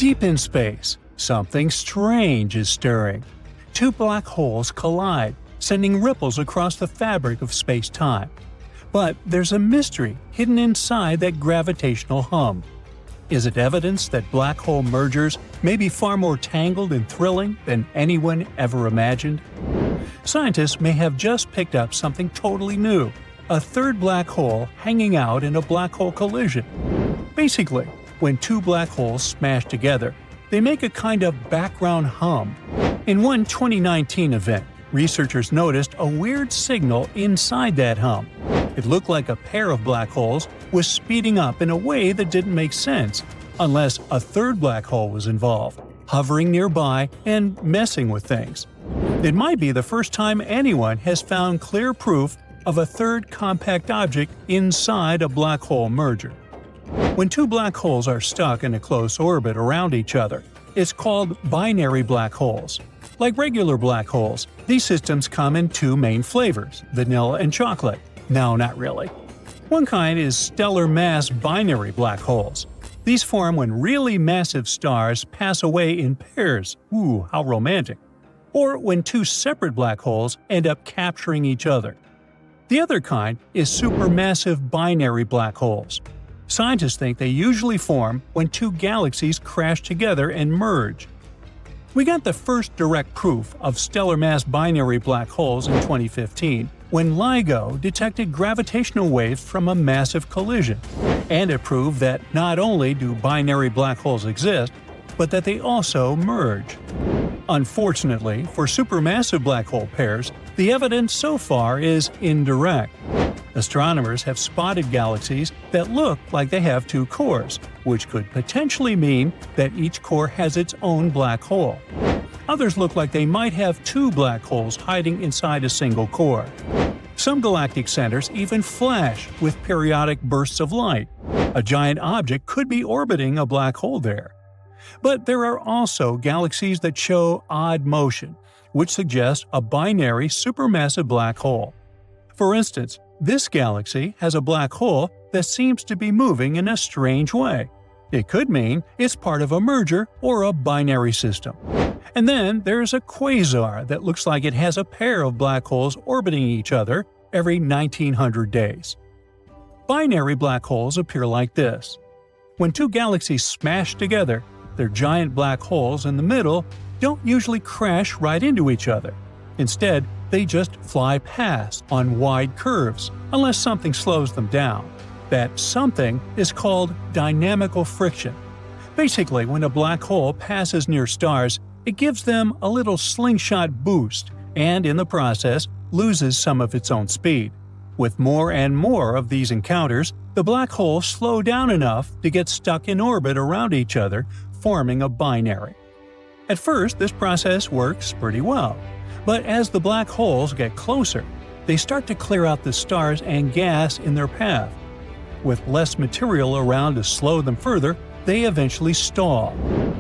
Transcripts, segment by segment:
Deep in space, something strange is stirring. Two black holes collide, sending ripples across the fabric of space-time. But there's a mystery hidden inside that gravitational hum. Is it evidence that black hole mergers may be far more tangled and thrilling than anyone ever imagined? Scientists may have just picked up something totally new, a third black hole hanging out in a black hole collision. Basically, when two black holes smash together, they make a kind of background hum. In one 2019 event, researchers noticed a weird signal inside that hum. It looked like a pair of black holes was speeding up in a way that didn't make sense, unless a third black hole was involved, hovering nearby and messing with things. It might be the first time anyone has found clear proof of a third compact object inside a black hole merger. When two black holes are stuck in a close orbit around each other, it's called binary black holes. Like regular black holes, these systems come in two main flavors, vanilla and chocolate. No, not really. One kind is stellar mass binary black holes. These form when really massive stars pass away in pairs. Ooh, how romantic. Or when two separate black holes end up capturing each other. The other kind is supermassive binary black holes. Scientists think they usually form when two galaxies crash together and merge. We got the first direct proof of stellar mass binary black holes in 2015 when LIGO detected gravitational waves from a massive collision, and it proved that not only do binary black holes exist, but that they also merge. Unfortunately, for supermassive black hole pairs, the evidence so far is indirect. Astronomers have spotted galaxies that look like they have two cores, which could potentially mean that each core has its own black hole. Others look like they might have two black holes hiding inside a single core. Some galactic centers even flash with periodic bursts of light. A giant object could be orbiting a black hole there. But there are also galaxies that show odd motion, which suggests a binary supermassive black hole. For instance, this galaxy has a black hole that seems to be moving in a strange way. It could mean it's part of a merger or a binary system. And then there's a quasar that looks like it has a pair of black holes orbiting each other every 1900 days. Binary black holes appear like this. When two galaxies smash together, their giant black holes in the middle don't usually crash right into each other. Instead, they just fly past on wide curves, unless something slows them down. That something is called dynamical friction. Basically, when a black hole passes near stars, it gives them a little slingshot boost, and in the process, loses some of its own speed. With more and more of these encounters, the black holes slow down enough to get stuck in orbit around each other, forming a binary. At first, this process works pretty well. But as the black holes get closer, they start to clear out the stars and gas in their path. With less material around to slow them further, they eventually stall.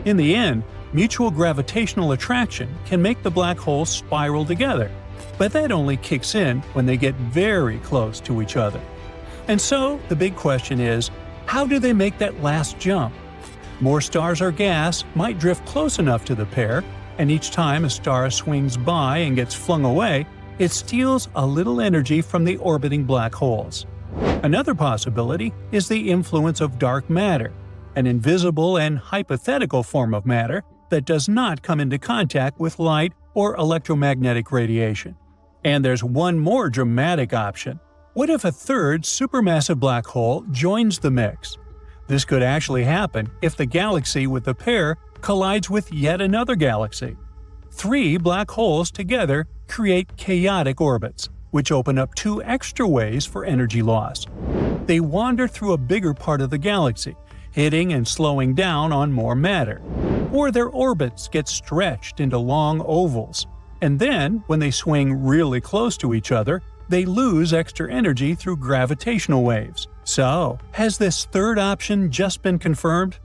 In the end, mutual gravitational attraction can make the black holes spiral together, but that only kicks in when they get very close to each other. And so, the big question is, how do they make that last jump? More stars or gas might drift close enough to the pair, and each time a star swings by and gets flung away, it steals a little energy from the orbiting black holes. Another possibility is the influence of dark matter, an invisible and hypothetical form of matter that does not come into contact with light or electromagnetic radiation. And there's one more dramatic option. What if a third supermassive black hole joins the mix? This could actually happen if the galaxy with the pair collides with yet another galaxy. Three black holes together create chaotic orbits, which open up two extra ways for energy loss. They wander through a bigger part of the galaxy, hitting and slowing down on more matter. Or their orbits get stretched into long ovals, and then, when they swing really close to each other, they lose extra energy through gravitational waves. So, has this third option just been confirmed?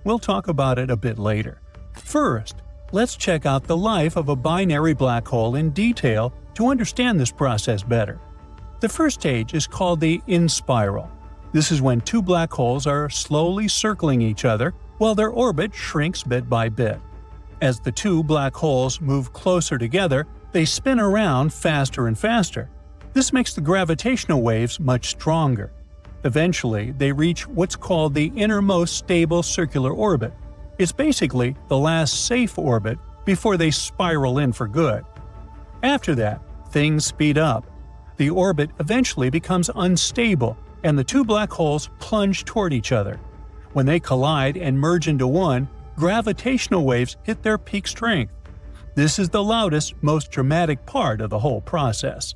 We'll talk about it a bit later. First, let's check out the life of a binary black hole in detail to understand this process better. The first stage is called the in-spiral. This is when two black holes are slowly circling each other while their orbit shrinks bit by bit. As the two black holes move closer together, they spin around faster and faster. This makes the gravitational waves much stronger. Eventually, they reach what's called the innermost stable circular orbit. It's basically the last safe orbit before they spiral in for good. After that, things speed up. The orbit eventually becomes unstable, and the two black holes plunge toward each other. When they collide and merge into one, gravitational waves hit their peak strength. This is the loudest, most dramatic part of the whole process.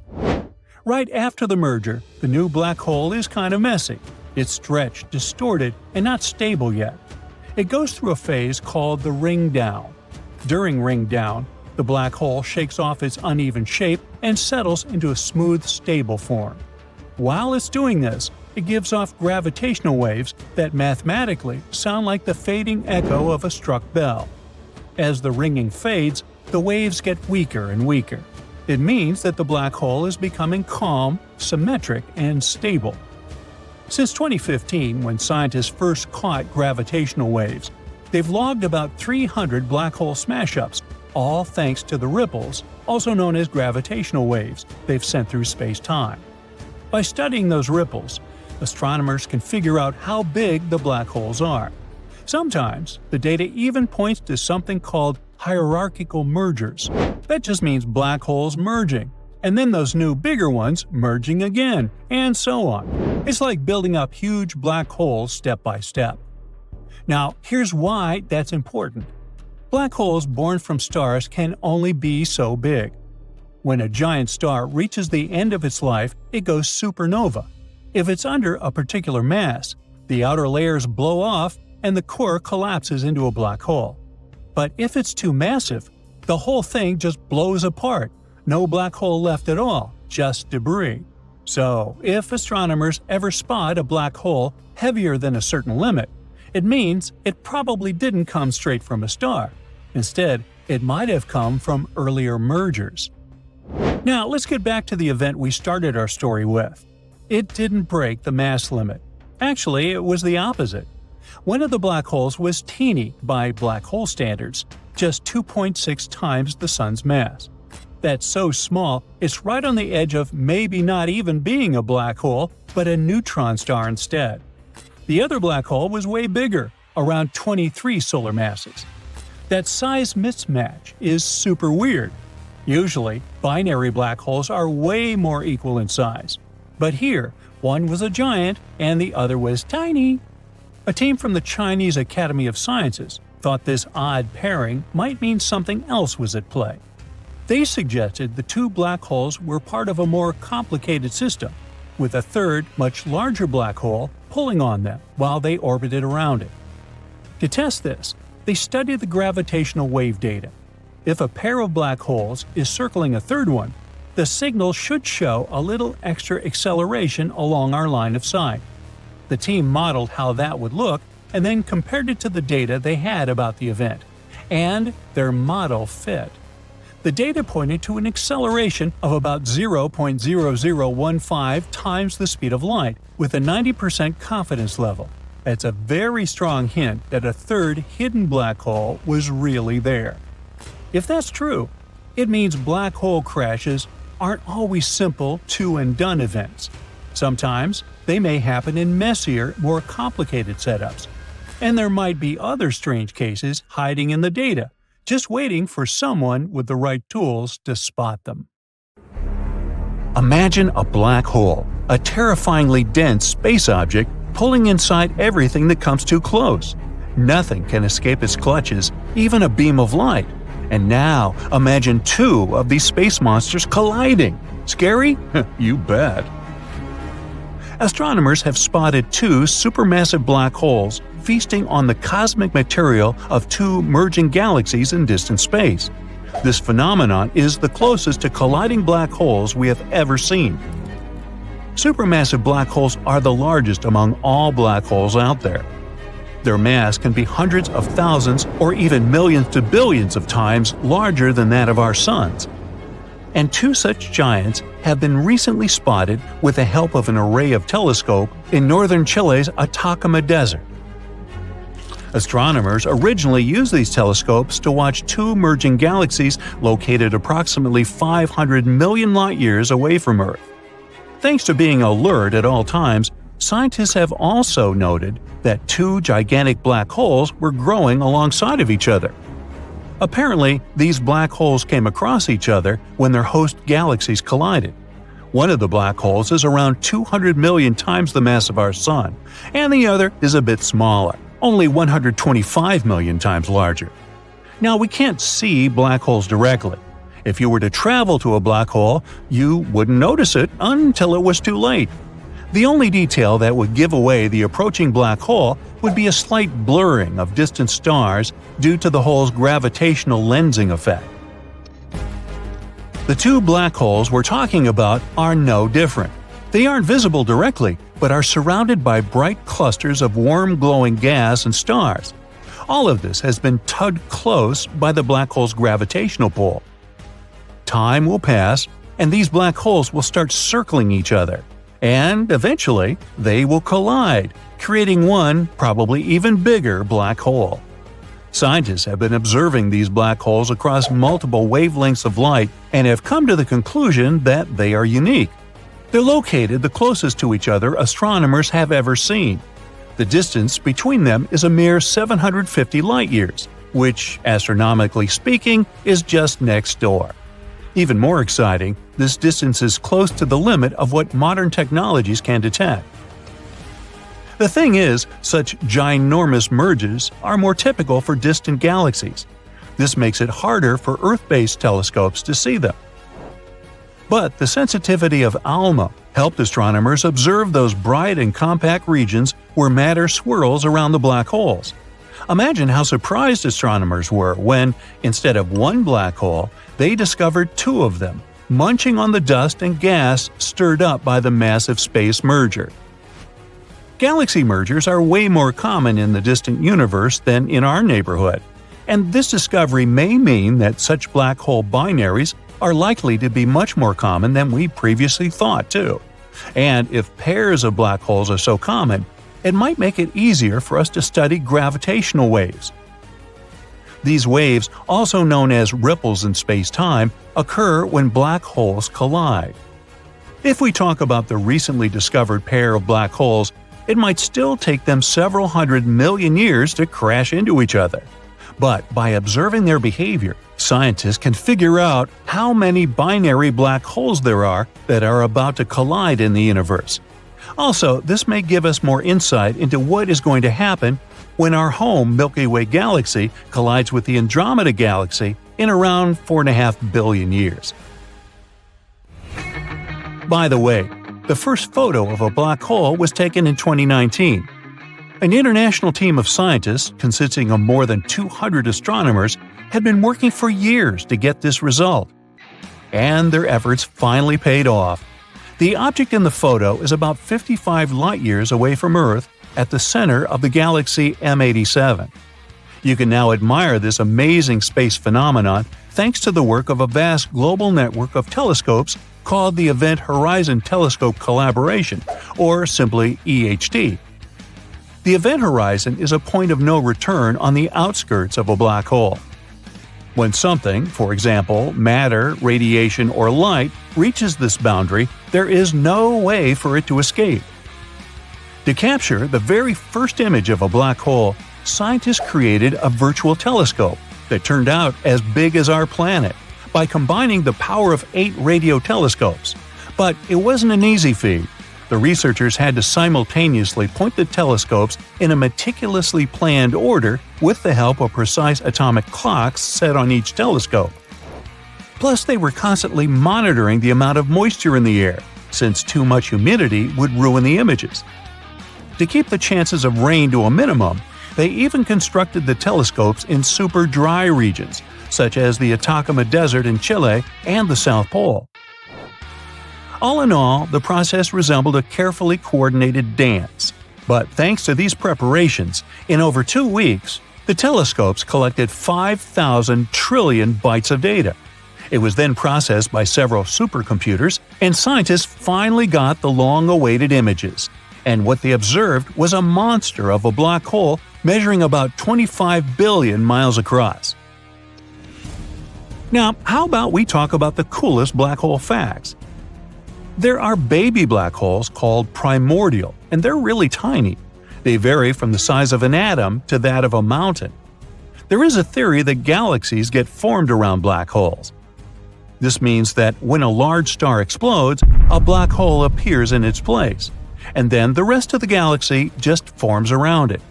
Right after the merger, the new black hole is kind of messy. It's stretched, distorted, and not stable yet. It goes through a phase called the ring down. During ring down, the black hole shakes off its uneven shape and settles into a smooth, stable form. While it's doing this, it gives off gravitational waves that mathematically sound like the fading echo of a struck bell. As the ringing fades, the waves get weaker and weaker. It means that the black hole is becoming calm, symmetric, and stable. Since 2015, when scientists first caught gravitational waves, they've logged about 300 black hole smash-ups, all thanks to the ripples, also known as gravitational waves, they've sent through space-time. By studying those ripples, astronomers can figure out how big the black holes are. Sometimes, the data even points to something called hierarchical mergers. That just means black holes merging, and then those new bigger ones merging again, and so on. It's like building up huge black holes step by step. Now, here's why that's important. Black holes born from stars can only be so big. When a giant star reaches the end of its life, it goes supernova. If it's under a particular mass, the outer layers blow off and the core collapses into a black hole. But if it's too massive, the whole thing just blows apart. No black hole left at all, just debris. So, if astronomers ever spot a black hole heavier than a certain limit, it means it probably didn't come straight from a star. Instead, it might have come from earlier mergers. Now, let's get back to the event we started our story with. It didn't break the mass limit. Actually, it was the opposite. One of the black holes was teeny by black hole standards, just 2.6 times the Sun's mass. That's so small, it's right on the edge of maybe not even being a black hole, but a neutron star instead. The other black hole was way bigger, around 23 solar masses. That size mismatch is super weird. Usually, binary black holes are way more equal in size. But here, one was a giant and the other was tiny. A team from the Chinese Academy of Sciences thought this odd pairing might mean something else was at play. They suggested the two black holes were part of a more complicated system, with a third, much larger black hole pulling on them while they orbited around it. To test this, they studied the gravitational wave data. If a pair of black holes is circling a third one, the signal should show a little extra acceleration along our line of sight. The team modeled how that would look and then compared it to the data they had about the event. And their model fit. The data pointed to an acceleration of about 0.0015 times the speed of light, with a 90% confidence level. That's a very strong hint that a third hidden black hole was really there. If that's true, it means black hole crashes aren't always simple two-and-done events. Sometimes they may happen in messier, more complicated setups. And there might be other strange cases hiding in the data, just waiting for someone with the right tools to spot them. Imagine a black hole, a terrifyingly dense space object pulling inside everything that comes too close. Nothing can escape its clutches, even a beam of light. And now, imagine two of these space monsters colliding. Scary? You bet. Astronomers have spotted two supermassive black holes feasting on the cosmic material of two merging galaxies in distant space. This phenomenon is the closest to colliding black holes we have ever seen. Supermassive black holes are the largest among all black holes out there. Their mass can be hundreds of thousands or even millions to billions of times larger than that of our Sun's. and two such giants have been recently spotted with the help of an array of telescopes in northern Chile's Atacama Desert. Astronomers originally used these telescopes to watch two merging galaxies located approximately 500 million light-years away from Earth. Thanks to being alert at all times, scientists have also noted that two gigantic black holes were growing alongside of each other. Apparently, these black holes came across each other when their host galaxies collided. One of the black holes is around 200 million times the mass of our Sun, and the other is a bit smaller, only 125 million times larger. Now, we can't see black holes directly. If you were to travel to a black hole, you wouldn't notice it until it was too late. The only detail that would give away the approaching black hole would be a slight blurring of distant stars due to the hole's gravitational lensing effect. The two black holes we're talking about are no different. They aren't visible directly, but are surrounded by bright clusters of warm glowing gas and stars. All of this has been tugged close by the black hole's gravitational pull. Time will pass, and these black holes will start circling each other. And eventually, they will collide, creating one, probably even bigger, black hole. Scientists have been observing these black holes across multiple wavelengths of light and have come to the conclusion that they are unique. They're located the closest to each other astronomers have ever seen. The distance between them is a mere 750 light-years, which, astronomically speaking, is just next door. Even more exciting, this distance is close to the limit of what modern technologies can detect. The thing is, such ginormous merges are more typical for distant galaxies. This makes it harder for Earth-based telescopes to see them. But the sensitivity of ALMA helped astronomers observe those bright and compact regions where matter swirls around the black holes. Imagine how surprised astronomers were when, instead of one black hole, they discovered two of them, munching on the dust and gas stirred up by the massive space merger. Galaxy mergers are way more common in the distant universe than in our neighborhood, and this discovery may mean that such black hole binaries are likely to be much more common than we previously thought, too. And if pairs of black holes are so common, it might make it easier for us to study gravitational waves. These waves, also known as ripples in space-time, occur when black holes collide. If we talk about the recently discovered pair of black holes, it might still take them several 100 million years to crash into each other. But by observing their behavior, scientists can figure out how many binary black holes there are that are about to collide in the universe. Also, this may give us more insight into what is going to happen when our home Milky Way galaxy collides with the Andromeda galaxy in around 4.5 billion years. By the way, the first photo of a black hole was taken in 2019. An international team of scientists, consisting of more than 200 astronomers, had been working for years to get this result. And their efforts finally paid off. The object in the photo is about 55 light-years away from Earth at the center of the galaxy M87. You can now admire this amazing space phenomenon thanks to the work of a vast global network of telescopes called the Event Horizon Telescope Collaboration, or simply EHT. The event horizon is a point of no return on the outskirts of a black hole. When something, for example, matter, radiation, or light, reaches this boundary, there is no way for it to escape. To capture the very first image of a black hole, scientists created a virtual telescope that turned out as big as our planet by combining the power of 8 radio telescopes. But it wasn't an easy feat. The researchers had to simultaneously point the telescopes in a meticulously planned order with the help of precise atomic clocks set on each telescope. Plus, they were constantly monitoring the amount of moisture in the air, since too much humidity would ruin the images. To keep the chances of rain to a minimum, they even constructed the telescopes in super dry regions, such as the Atacama Desert in Chile and the South Pole. All in all, the process resembled a carefully coordinated dance. But thanks to these preparations, in over 2 weeks, the telescopes collected 5,000 trillion bytes of data. It was then processed by several supercomputers, and scientists finally got the long-awaited images. And what they observed was a monster of a black hole measuring about 25 billion miles across. Now, how about we talk about the coolest black hole facts? There are baby black holes called primordial, and they're really tiny. They vary from the size of an atom to that of a mountain. There is a theory that galaxies get formed around black holes. This means that when a large star explodes, a black hole appears in its place, and then the rest of the galaxy just forms around it.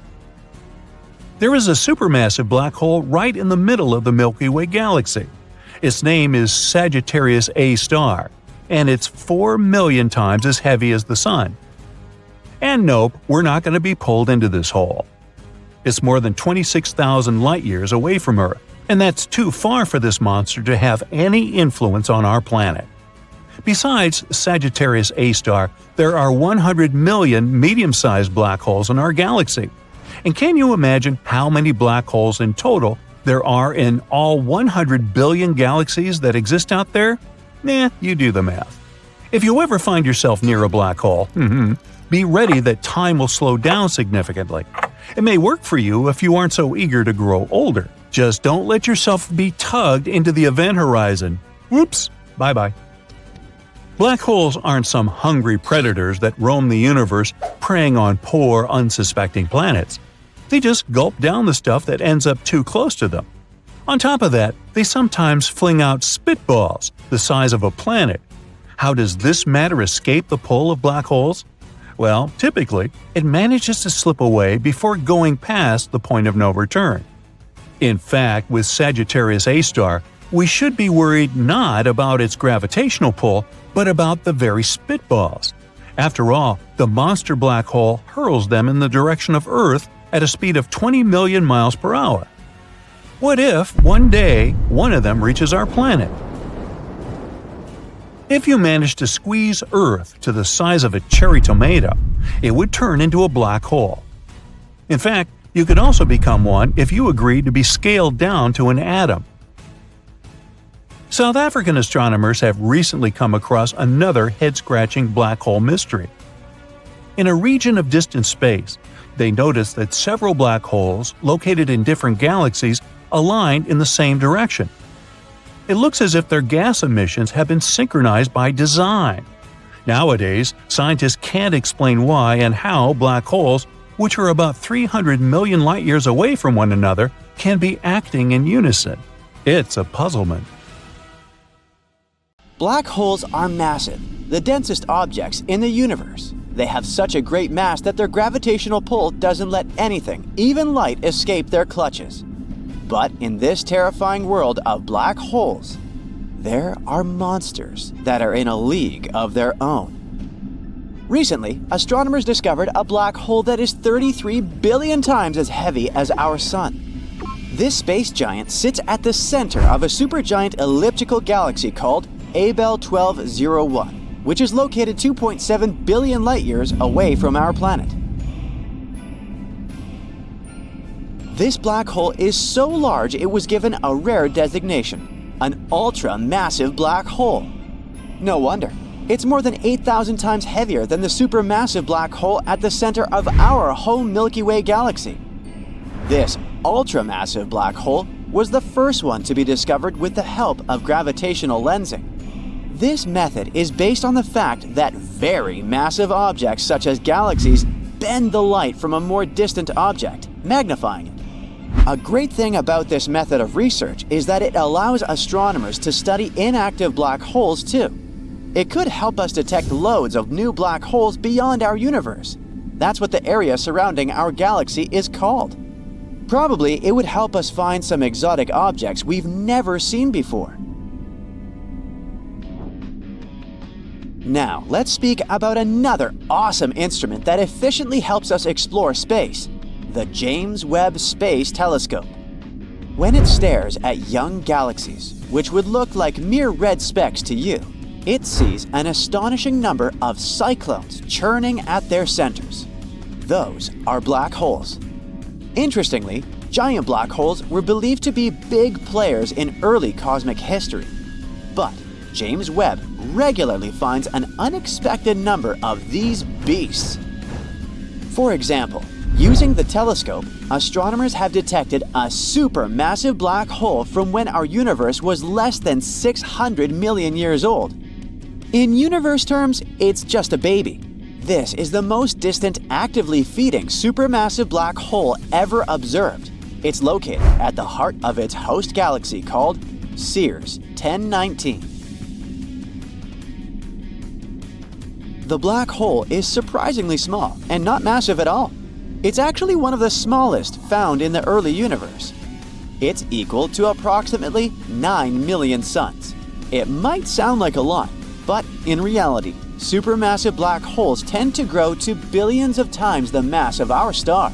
There is a supermassive black hole right in the middle of the Milky Way galaxy. Its name is Sagittarius A star, and it's 4 million times as heavy as the Sun. And nope, we're not going to be pulled into this hole. It's more than 26,000 light-years away from Earth, and that's too far for this monster to have any influence on our planet. Besides Sagittarius A star, there are 100 million medium-sized black holes in our galaxy. And can you imagine how many black holes in total there are in all 100 billion galaxies that exist out there? You do the math. If you ever find yourself near a black hole, be ready that time will slow down significantly. It may work for you if you aren't so eager to grow older. Just don't let yourself be tugged into the event horizon. Whoops, bye-bye. Black holes aren't some hungry predators that roam the universe preying on poor, unsuspecting planets. They just gulp down the stuff that ends up too close to them. On top of that, they sometimes fling out spitballs the size of a planet. How does this matter escape the pull of black holes? Well, typically, it manages to slip away before going past the point of no return. In fact, with Sagittarius A star, we should be worried not about its gravitational pull, but about the very spitballs. After all, the monster black hole hurls them in the direction of Earth at a speed of 20 million miles per hour. What if, one day, one of them reaches our planet? If you managed to squeeze Earth to the size of a cherry tomato, it would turn into a black hole. In fact, you could also become one if you agreed to be scaled down to an atom. South African astronomers have recently come across another head-scratching black hole mystery. In a region of distant space, they noticed that several black holes located in different galaxies aligned in the same direction. It looks as if their gas emissions have been synchronized by design. Nowadays, scientists can't explain why and how black holes, which are about 300 million light-years away from one another, can be acting in unison. It's a puzzlement. Black holes are massive, the densest objects in the universe. They have such a great mass that their gravitational pull doesn't let anything, even light, escape their clutches. But in this terrifying world of black holes, there are monsters that are in a league of their own. Recently, astronomers discovered a black hole that is 33 billion times as heavy as our Sun. This space giant sits at the center of a supergiant elliptical galaxy called Abell 1201, which is located 2.7 billion light-years away from our planet. This black hole is so large it was given a rare designation, an ultra-massive black hole. No wonder. It's more than 8,000 times heavier than the supermassive black hole at the center of our home Milky Way galaxy. This ultramassive black hole was the first one to be discovered with the help of gravitational lensing. This method is based on the fact that very massive objects such as galaxies bend the light from a more distant object, magnifying it. A great thing about this method of research is that it allows astronomers to study inactive black holes too. It could help us detect loads of new black holes beyond our universe. That's what the area surrounding our galaxy is called. Probably it would help us find some exotic objects we've never seen before. Now, let's speak about another awesome instrument that efficiently helps us explore space, the James Webb Space Telescope. When it stares at young galaxies, which would look like mere red specks to you, it sees an astonishing number of cyclones churning at their centers. Those are black holes. Interestingly, giant black holes were believed to be big players in early cosmic history. But James Webb regularly finds an unexpected number of these beasts. For example, using the telescope, astronomers have detected a supermassive black hole from when our universe was less than 600 million years old. In universe terms, it's just a baby. This is the most distant actively feeding supermassive black hole ever observed. It's located at the heart of its host galaxy called Sears 1019. The black hole is surprisingly small and not massive at all. It's actually one of the smallest found in the early universe. It's equal to approximately 9 million suns. It might sound like a lot, but in reality, supermassive black holes tend to grow to billions of times the mass of our star.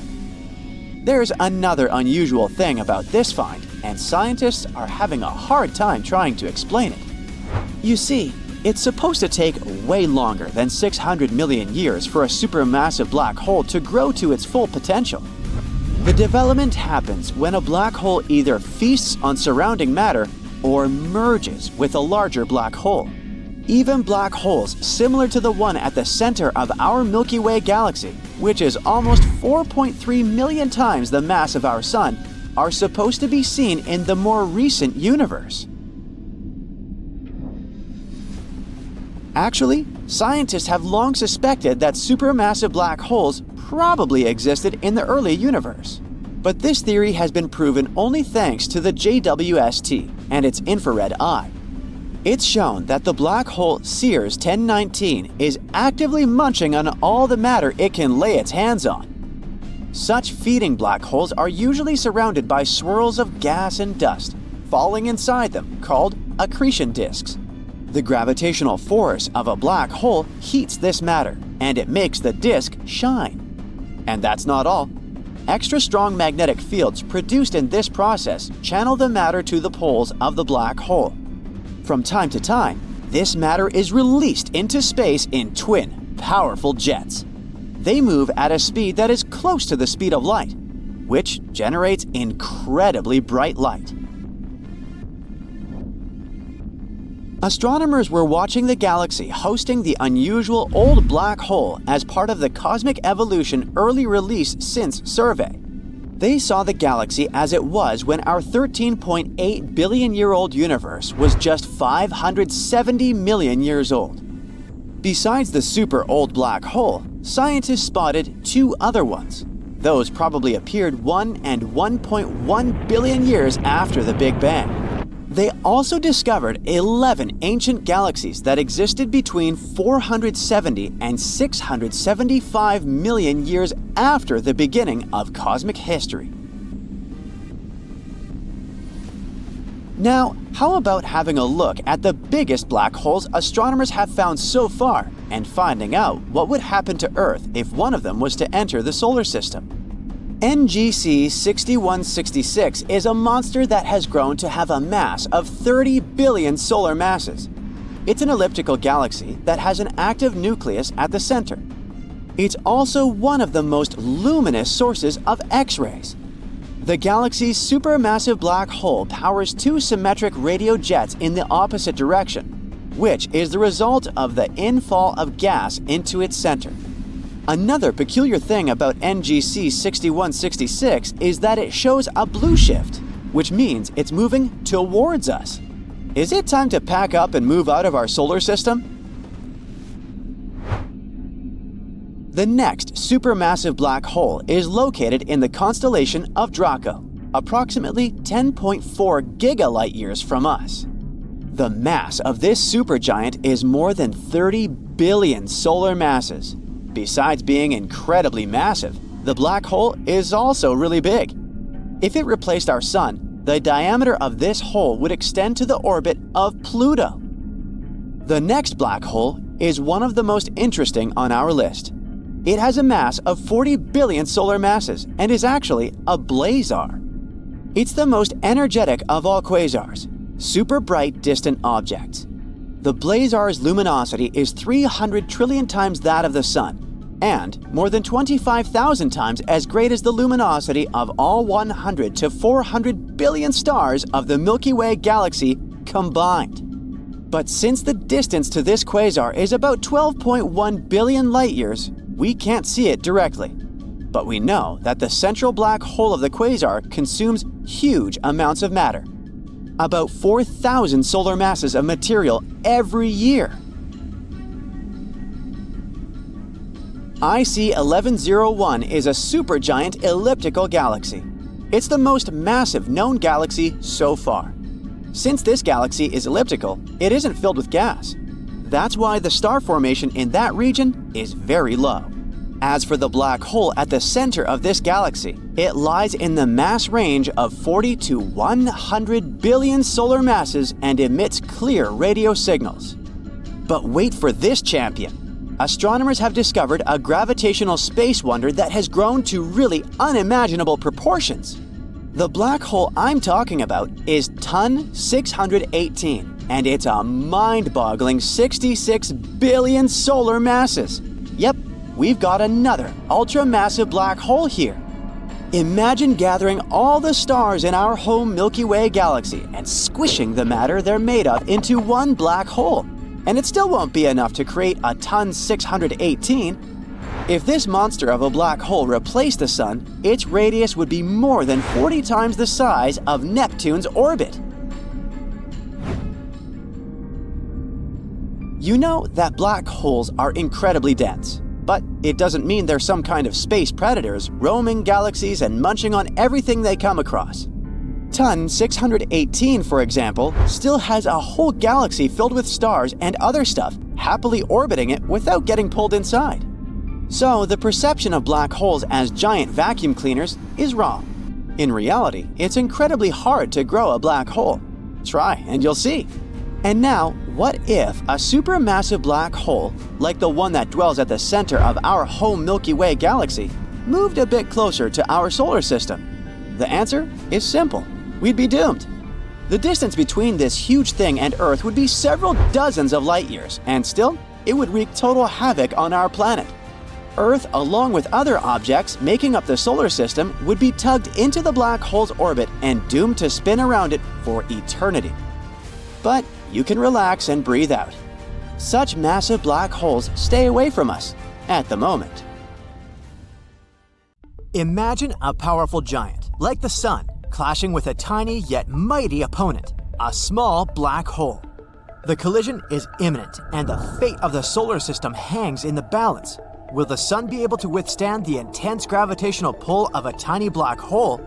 There's another unusual thing about this find, and scientists are having a hard time trying to explain it. You see, it's supposed to take way longer than 600 million years for a supermassive black hole to grow to its full potential. The development happens when a black hole either feasts on surrounding matter or merges with a larger black hole. Even black holes similar to the one at the center of our Milky Way galaxy, which is almost 4.3 million times the mass of our Sun, are supposed to be seen in the more recent universe. Actually, scientists have long suspected that supermassive black holes probably existed in the early universe. But this theory has been proven only thanks to the JWST and its infrared eye. It's shown that the black hole Sears 1019 is actively munching on all the matter it can lay its hands on. Such feeding black holes are usually surrounded by swirls of gas and dust, falling inside them, called accretion disks. The gravitational force of a black hole heats this matter, and it makes the disk shine. And that's not all. Extra strong magnetic fields produced in this process channel the matter to the poles of the black hole. From time to time, this matter is released into space in twin, powerful jets. They move at a speed that is close to the speed of light, which generates incredibly bright light. Astronomers were watching the galaxy hosting the unusual old black hole as part of the Cosmic Evolution Early Release Since survey. They saw the galaxy as it was when our 13.8 billion-year-old universe was just 570 million years old. Besides the super old black hole, scientists spotted two other ones. Those probably appeared 1 and 1.1 billion years after the Big Bang. They also discovered 11 ancient galaxies that existed between 470 and 675 million years after the beginning of cosmic history. Now, how about having a look at the biggest black holes astronomers have found so far and finding out what would happen to Earth if one of them was to enter the solar system? NGC 6166 is a monster that has grown to have a mass of 30 billion solar masses. It's an elliptical galaxy that has an active nucleus at the center. It's also one of the most luminous sources of X-rays. The galaxy's supermassive black hole powers two symmetric radio jets in the opposite direction, which is the result of the infall of gas into its center. Another peculiar thing about NGC 6166 is that it shows a blue shift, which means it's moving towards us. Is it time to pack up and move out of our solar system? The next supermassive black hole is located in the constellation of Draco, approximately 10.4 gigalight-years from us. The mass of this supergiant is more than 30 billion solar masses. Besides being incredibly massive, the black hole is also really big. If it replaced our Sun, the diameter of this hole would extend to the orbit of Pluto. The next black hole is one of the most interesting on our list. It has a mass of 40 billion solar masses and is actually a blazar. It's the most energetic of all quasars, super bright distant objects. The blazar's luminosity is 300 trillion times that of the Sun, and more than 25,000 times as great as the luminosity of all 100 to 400 billion stars of the Milky Way galaxy combined. But since the distance to this quasar is about 12.1 billion light-years, we can't see it directly. But we know that the central black hole of the quasar consumes huge amounts of matter. About 4,000 solar masses of material every year. IC 1101 is a supergiant elliptical galaxy. It's the most massive known galaxy so far. Since this galaxy is elliptical, it isn't filled with gas. That's why the star formation in that region is very low. As for the black hole at the center of this galaxy, it lies in the mass range of 40 to 100 billion solar masses and emits clear radio signals. But wait for this champion. Astronomers have discovered a gravitational space wonder that has grown to really unimaginable proportions. The black hole I'm talking about is Ton 618, and it's a mind-boggling 66 billion solar masses. Yep, we've got another ultra-massive black hole here. Imagine gathering all the stars in our home Milky Way galaxy and squishing the matter they're made of into one black hole. And it still won't be enough to create a Ton 618. If this monster of a black hole replaced the Sun, its radius would be more than 40 times the size of Neptune's orbit. You know that black holes are incredibly dense, but it doesn't mean they're some kind of space predators roaming galaxies and munching on everything they come across. Ton 618, for example, still has a whole galaxy filled with stars and other stuff happily orbiting it without getting pulled inside. So the perception of black holes as giant vacuum cleaners is wrong. In reality, it's incredibly hard to grow a black hole. Try and you'll see. And now, what if a supermassive black hole, like the one that dwells at the center of our home Milky Way galaxy, moved a bit closer to our solar system? The answer is simple. We'd be doomed. The distance between this huge thing and Earth would be several dozens of light years, and still, it would wreak total havoc on our planet. Earth, along with other objects making up the solar system, would be tugged into the black hole's orbit and doomed to spin around it for eternity. But you can relax and breathe out. Such massive black holes stay away from us at the moment. Imagine a powerful giant, like the Sun, clashing with a tiny yet mighty opponent, a small black hole. The collision is imminent, and the fate of the solar system hangs in the balance. Will the Sun be able to withstand the intense gravitational pull of a tiny black hole,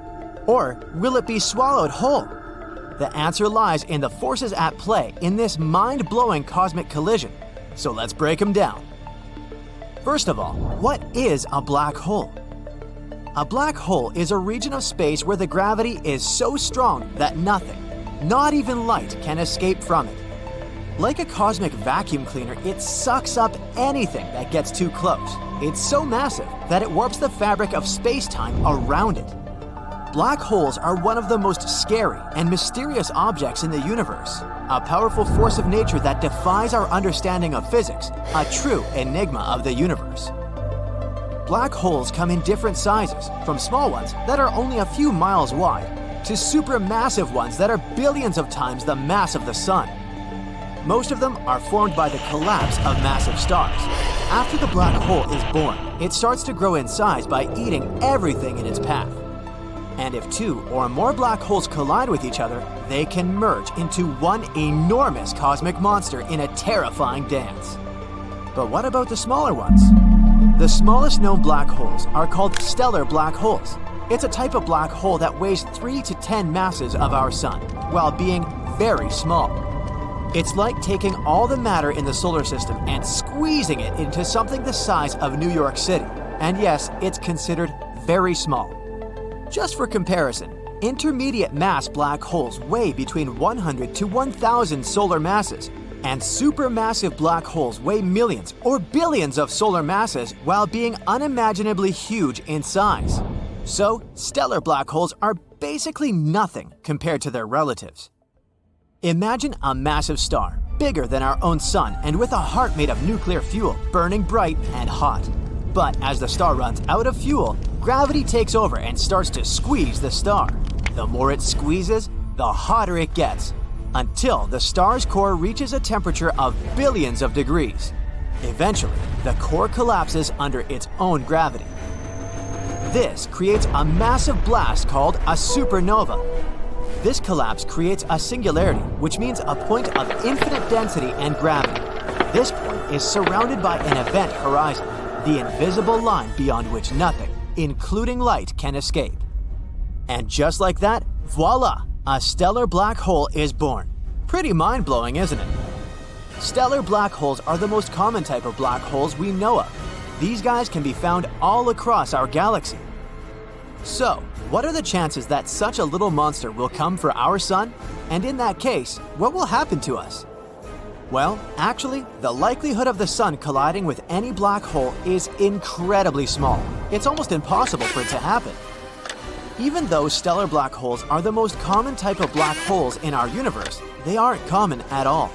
or will it be swallowed whole? The answer lies in the forces at play in this mind-blowing cosmic collision, so let's break them down. First of all, what is a black hole? A black hole is a region of space where the gravity is so strong that nothing, not even light, can escape from it. Like a cosmic vacuum cleaner, it sucks up anything that gets too close. It's so massive that it warps the fabric of space-time around it. Black holes are one of the most scary and mysterious objects in the universe, a powerful force of nature that defies our understanding of physics, a true enigma of the universe. Black holes come in different sizes, from small ones that are only a few miles wide, to supermassive ones that are billions of times the mass of the Sun. Most of them are formed by the collapse of massive stars. After the black hole is born, it starts to grow in size by eating everything in its path. And if two or more black holes collide with each other, they can merge into one enormous cosmic monster in a terrifying dance. But what about the smaller ones? The smallest known black holes are called stellar black holes. It's a type of black hole that weighs 3 to 10 masses of our Sun, while being very small. It's like taking all the matter in the solar system and squeezing it into something the size of New York City. And yes, it's considered very small. Just for comparison, intermediate mass black holes weigh between 100 to 1,000 solar masses, and supermassive black holes weigh millions or billions of solar masses while being unimaginably huge in size. So, stellar black holes are basically nothing compared to their relatives. Imagine a massive star, bigger than our own Sun and with a heart made of nuclear fuel, burning bright and hot. But as the star runs out of fuel, gravity takes over and starts to squeeze the star. The more it squeezes, the hotter it gets. until the star's core reaches a temperature of billions of degrees. Eventually, the core collapses under its own gravity. This creates a massive blast called a supernova. This collapse creates a singularity, which means a point of infinite density and gravity. This point is surrounded by an event horizon, the invisible line beyond which nothing, including light, can escape. And just like that, voila! A stellar black hole is born. Pretty mind-blowing, isn't it? Stellar black holes are the most common type of black holes we know of. These guys can be found all across our galaxy. So, what are the chances that such a little monster will come for our sun? And in that case, what will happen to us? Well, actually, the likelihood of the sun colliding with any black hole is incredibly small. It's almost impossible for it to happen. Even though stellar black holes are the most common type of black holes in our universe, they aren't common at all.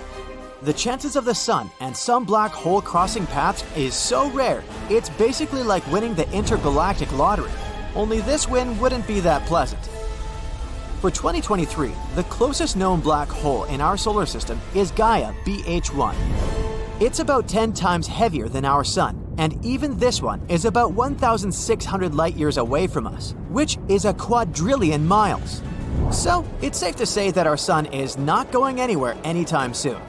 The chances of the sun and some black hole crossing paths is so rare, it's basically like winning the intergalactic lottery. Only this win wouldn't be that pleasant. For 2023, the closest known black hole in our solar system is Gaia BH1. It's about 10 times heavier than our sun, and even this one is about 1,600 light years away from us, which is a quadrillion miles. So, it's safe to say that our sun is not going anywhere anytime soon.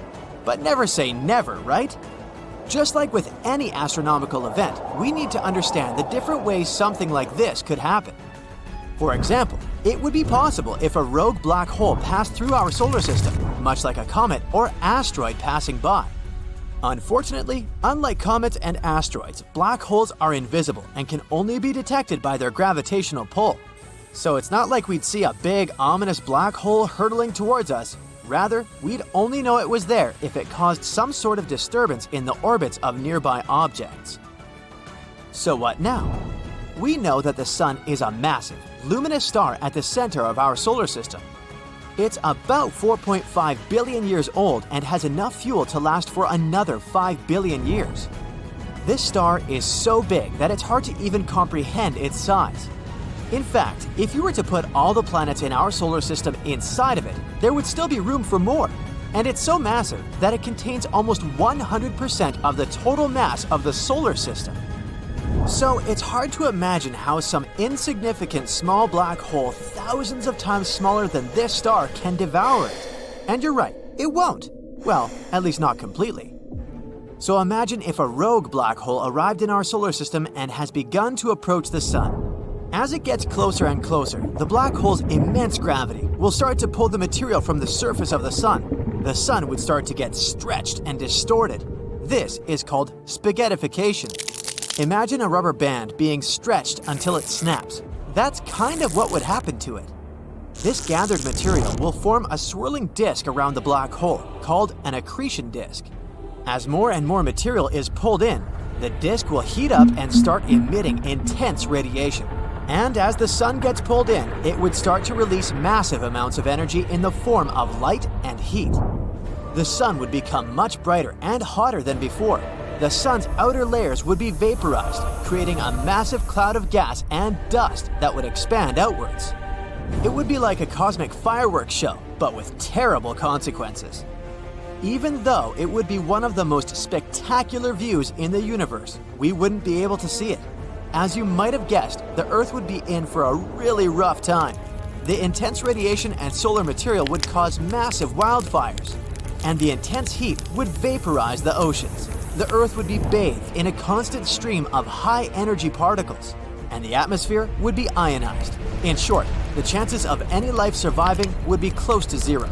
But never say never, right? Just like with any astronomical event, we need to understand the different ways something like this could happen. For example, it would be possible if a rogue black hole passed through our solar system, much like a comet or asteroid passing by. Unfortunately, unlike comets and asteroids, black holes are invisible and can only be detected by their gravitational pull. So it's not like we'd see a big, ominous black hole hurtling towards us. Rather, we'd only know it was there if it caused some sort of disturbance in the orbits of nearby objects. So what now? We know that the sun is a massive, luminous star at the center of our solar system. It's about 4.5 billion years old and has enough fuel to last for another 5 billion years. This star is so big that it's hard to even comprehend its size. In fact, if you were to put all the planets in our solar system inside of it, there would still be room for more. And it's so massive that it contains almost 100% of the total mass of the solar system. So it's hard to imagine how some insignificant small black hole thousands of times smaller than this star can devour it. And you're right, it won't. Well, at least not completely. So imagine if a rogue black hole arrived in our solar system and has begun to approach the sun. As it gets closer and closer, the black hole's immense gravity will start to pull the material from the surface of the sun. The sun would start to get stretched and distorted. This is called spaghettification. Imagine a rubber band being stretched until it snaps. That's kind of what would happen to it. This gathered material will form a swirling disk around the black hole, called an accretion disk. As more and more material is pulled in, the disk will heat up and start emitting intense radiation. And as the sun gets pulled in, it would start to release massive amounts of energy in the form of light and heat. The sun would become much brighter and hotter than before. The sun's outer layers would be vaporized, creating a massive cloud of gas and dust that would expand outwards. It would be like a cosmic fireworks show, but with terrible consequences. Even though it would be one of the most spectacular views in the universe, we wouldn't be able to see it. As you might have guessed, the Earth would be in for a really rough time. The intense radiation and solar material would cause massive wildfires, and the intense heat would vaporize the oceans. The Earth would be bathed in a constant stream of high-energy particles, and the atmosphere would be ionized. In short, the chances of any life surviving would be close to zero.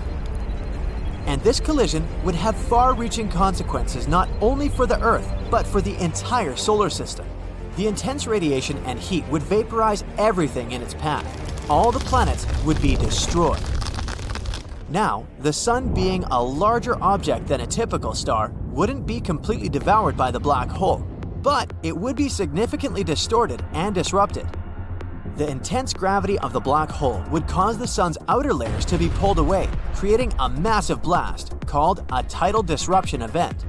And this collision would have far-reaching consequences not only for the Earth, but for the entire solar system. The intense radiation and heat would vaporize everything in its path. All the planets would be destroyed. Now, the sun being a larger object than a typical star wouldn't be completely devoured by the black hole, but it would be significantly distorted and disrupted. The intense gravity of the black hole would cause the sun's outer layers to be pulled away, creating a massive blast called a tidal disruption event.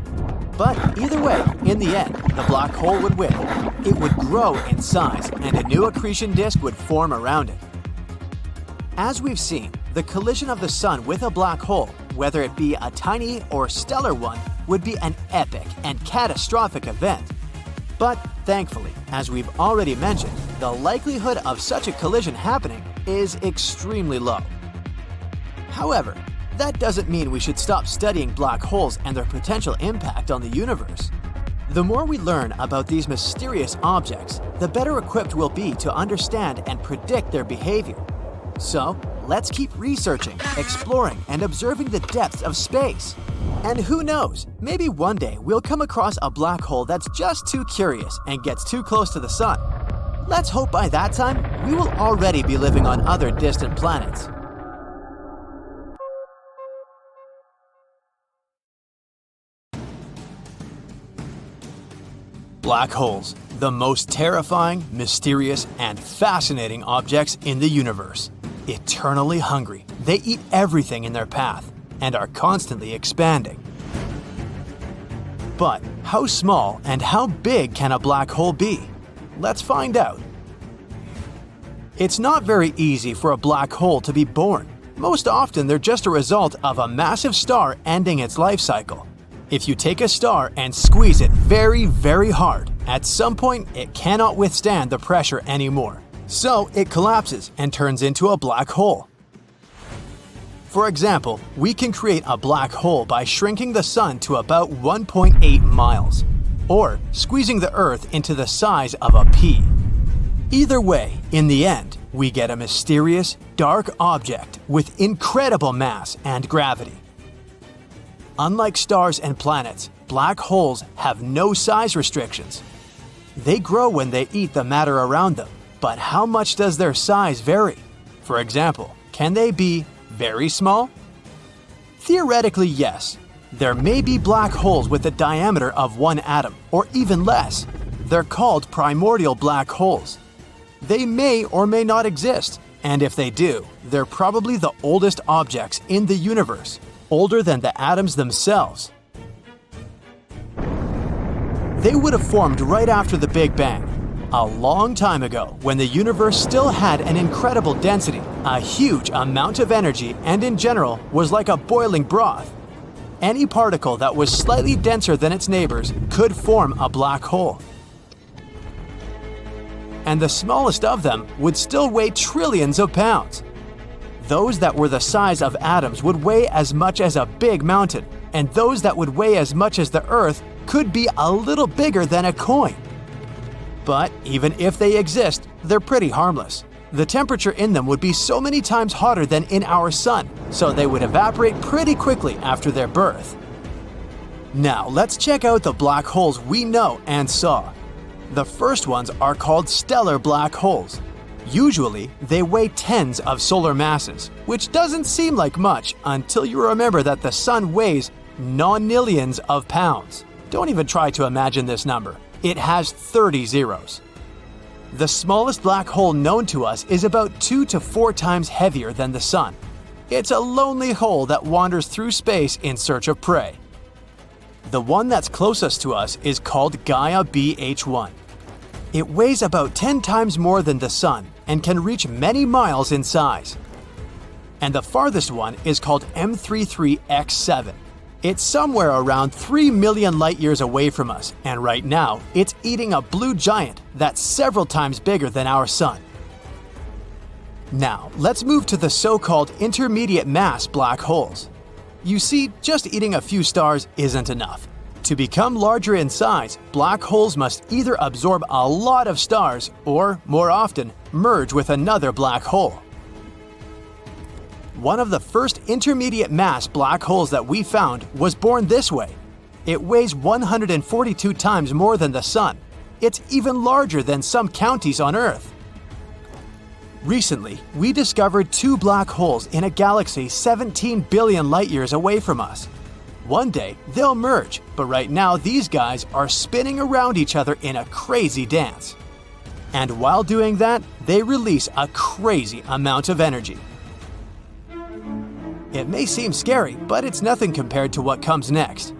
But either way, in the end, the black hole would win. It would grow in size, and a new accretion disk would form around it. As we've seen, the collision of the Sun with a black hole, whether it be a tiny or stellar one, would be an epic and catastrophic event. But thankfully, as we've already mentioned, the likelihood of such a collision happening is extremely low. However, that doesn't mean we should stop studying black holes and their potential impact on the universe. The more we learn about these mysterious objects, the better equipped we'll be to understand and predict their behavior. So, let's keep researching, exploring, and observing the depths of space. And who knows, maybe one day we'll come across a black hole that's just too curious and gets too close to the Sun. Let's hope by that time, we will already be living on other distant planets. Black holes, the most terrifying, mysterious, and fascinating objects in the universe. Eternally hungry, they eat everything in their path and are constantly expanding. But how small and how big can a black hole be? Let's find out. It's not very easy for a black hole to be born. Most often, they're just a result of a massive star ending its life cycle. If you take a star and squeeze it very, very hard, at some point it cannot withstand the pressure anymore. So it collapses and turns into a black hole. For example, we can create a black hole by shrinking the Sun to about 1.8 miles, or squeezing the Earth into the size of a pea. Either way, in the end, we get a mysterious, dark object with incredible mass and gravity. Unlike stars and planets, black holes have no size restrictions. They grow when they eat the matter around them, but how much does their size vary? For example, can they be very small? Theoretically, yes. There may be black holes with a diameter of 1 atom, or even less. They're called primordial black holes. They may or may not exist, and if they do, they're probably the oldest objects in the universe, older than the atoms themselves. They would have formed right after the Big Bang, a long time ago when the universe still had an incredible density, a huge amount of energy, and in general was like a boiling broth. Any particle that was slightly denser than its neighbors could form a black hole. And the smallest of them would still weigh trillions of pounds. Those that were the size of atoms would weigh as much as a big mountain, and those that would weigh as much as the Earth could be a little bigger than a coin. But even if they exist, they're pretty harmless. The temperature in them would be so many times hotter than in our Sun, so they would evaporate pretty quickly after their birth. Now let's check out the black holes we know and saw. The first ones are called stellar black holes. Usually, they weigh tens of solar masses, which doesn't seem like much until you remember that the Sun weighs nonillions of pounds. Don't even try to imagine this number. It has 30 zeros. The smallest black hole known to us is about 2 to 4 times heavier than the Sun. It's a lonely hole that wanders through space in search of prey. The one that's closest to us is called Gaia BH1. It weighs about 10 times more than the Sun and can reach many miles in size. And the farthest one is called M33X7. It's somewhere around 3 million light-years away from us, and right now, it's eating a blue giant that's several times bigger than our Sun. Now, let's move to the so-called intermediate mass black holes. You see, just eating a few stars isn't enough. To become larger in size, black holes must either absorb a lot of stars or, more often, merge with another black hole. One of the first intermediate mass black holes that we found was born this way. It weighs 142 times more than the Sun. It's even larger than some counties on Earth. Recently, we discovered 2 black holes in a galaxy 17 billion light-years away from us. One day, they'll merge, but right now these guys are spinning around each other in a crazy dance. And while doing that, they release a crazy amount of energy. It may seem scary, but it's nothing compared to what comes next.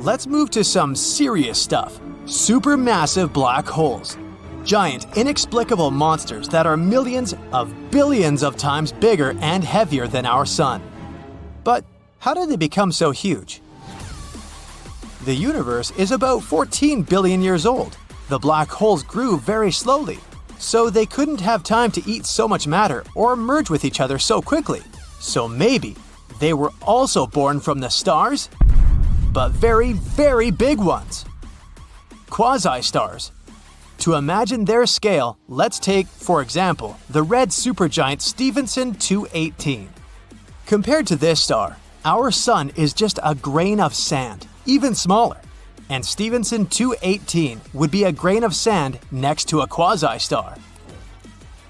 Let's move to some serious stuff: supermassive black holes. Giant, inexplicable monsters that are millions of billions of times bigger and heavier than our Sun. But how did they become so huge? The universe is about 14 billion years old. The black holes grew very slowly, so they couldn't have time to eat so much matter or merge with each other so quickly. So maybe they were also born from the stars? But very, very big ones. Quasi-stars. To imagine their scale, let's take, for example, the red supergiant Stephenson 218. Compared to this star, our Sun is just a grain of sand, even smaller. And Stephenson 218 would be a grain of sand next to a quasi-star.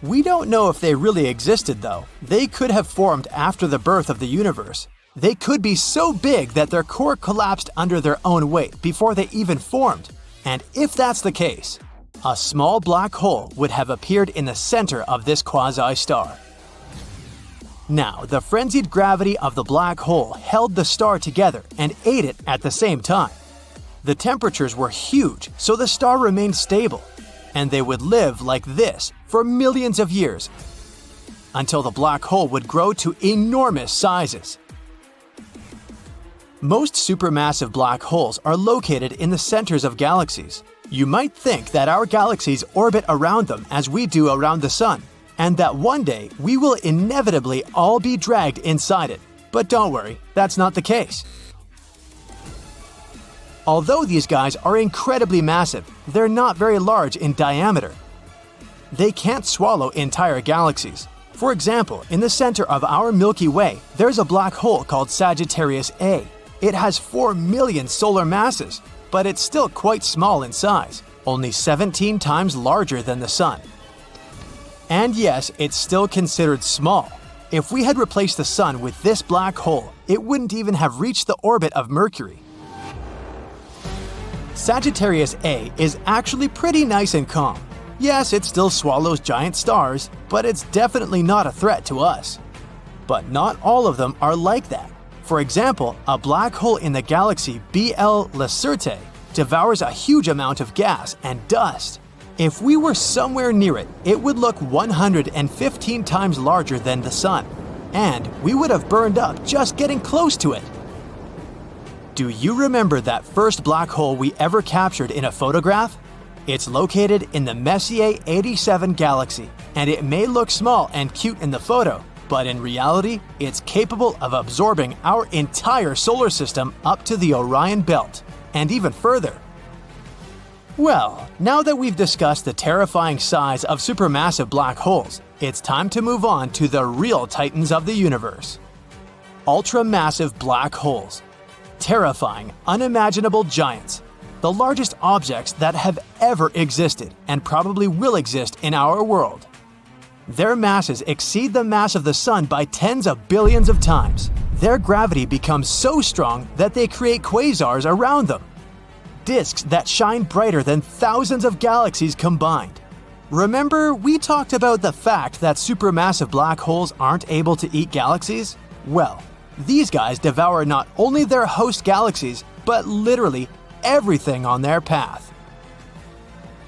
We don't know if they really existed though. They could have formed after the birth of the universe. They could be so big that their core collapsed under their own weight before they even formed. And if that's the case, a small black hole would have appeared in the center of this quasi-star. Now, the frenzied gravity of the black hole held the star together and ate it at the same time. The temperatures were huge, so the star remained stable, and they would live like this for millions of years, until the black hole would grow to enormous sizes. Most supermassive black holes are located in the centers of galaxies. You might think that our galaxies orbit around them as we do around the Sun, and that one day we will inevitably all be dragged inside it. But don't worry, that's not the case. Although these guys are incredibly massive, they're not very large in diameter. They can't swallow entire galaxies. For example, in the center of our Milky Way, there's a black hole called Sagittarius A. It has 4 million solar masses, but it's still quite small in size, only 17 times larger than the Sun. And yes, it's still considered small. If we had replaced the Sun with this black hole, it wouldn't even have reached the orbit of Mercury. Sagittarius A is actually pretty nice and calm. Yes, it still swallows giant stars, but it's definitely not a threat to us. But not all of them are like that. For example, a black hole in the galaxy BL Lacertae devours a huge amount of gas and dust. If we were somewhere near it, it would look 115 times larger than the Sun, and we would have burned up just getting close to it. Do you remember that first black hole we ever captured in a photograph? It's located in the Messier 87 galaxy, and it may look small and cute in the photo, but in reality, it's capable of absorbing our entire solar system up to the Orion Belt, and even further. Well, now that we've discussed the terrifying size of supermassive black holes, it's time to move on to the real titans of the universe. Ultramassive black holes. Terrifying, unimaginable giants. The largest objects that have ever existed and probably will exist in our world. Their masses exceed the mass of the Sun by tens of billions of times. Their gravity becomes so strong that they create quasars around them. Disks that shine brighter than thousands of galaxies combined. Remember, we talked about the fact that supermassive black holes aren't able to eat galaxies? Well, these guys devour not only their host galaxies, but literally everything on their path.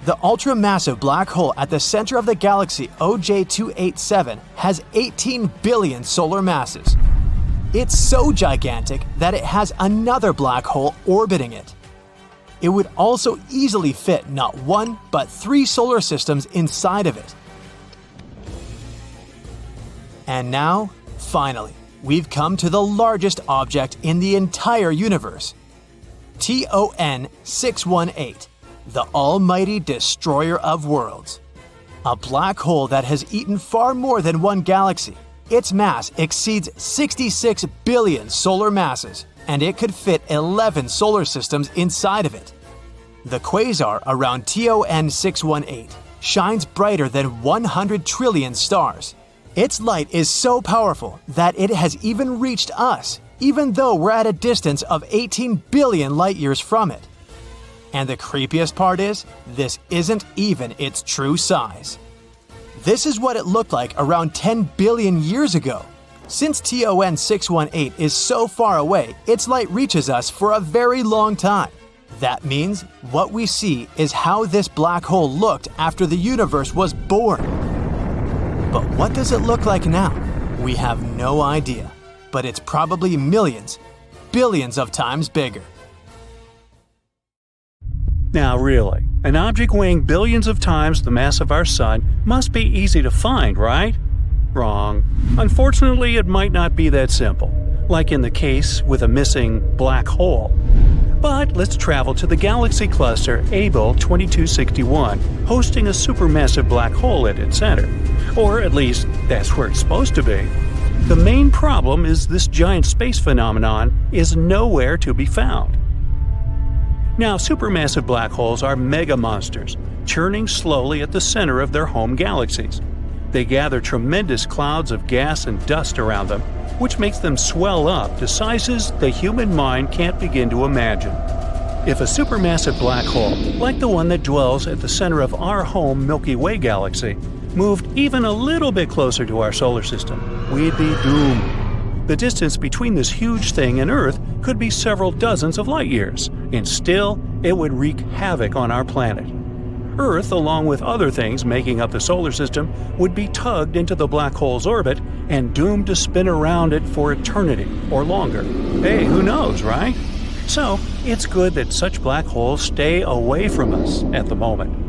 The ultramassive black hole at the center of the galaxy OJ287 has 18 billion solar masses. It's so gigantic that it has another black hole orbiting it. It would also easily fit not one, but 3 solar systems inside of it. And now, finally, we've come to the largest object in the entire universe. TON 618, the almighty destroyer of worlds. A black hole that has eaten far more than one galaxy. Its mass exceeds 66 billion solar masses, and it could fit 11 solar systems inside of it. The quasar around TON 618 shines brighter than 100 trillion stars. Its light is so powerful that it has even reached us, even though we're at a distance of 18 billion light years from it. And the creepiest part is, this isn't even its true size. This is what it looked like around 10 billion years ago. Since TON 618 is so far away, its light reaches us for a very long time. That means what we see is how this black hole looked after the universe was born. But what does it look like now? We have no idea, but it's probably millions, billions of times bigger. Now really, an object weighing billions of times the mass of our Sun must be easy to find, right? Wrong. Unfortunately, it might not be that simple, like in the case with a missing black hole. But let's travel to the galaxy cluster Abell 2261, hosting a supermassive black hole at its center. Or at least, that's where it's supposed to be. The main problem is this giant space phenomenon is nowhere to be found. Now, supermassive black holes are mega monsters, churning slowly at the center of their home galaxies. They gather tremendous clouds of gas and dust around them, which makes them swell up to sizes the human mind can't begin to imagine. If a supermassive black hole, like the one that dwells at the center of our home Milky Way galaxy, moved even a little bit closer to our solar system, we'd be doomed. The distance between this huge thing and Earth could be several dozens of light years, and still, it would wreak havoc on our planet. Earth, along with other things making up the solar system, would be tugged into the black hole's orbit and doomed to spin around it for eternity or longer. Hey, who knows, right? So, it's good that such black holes stay away from us at the moment.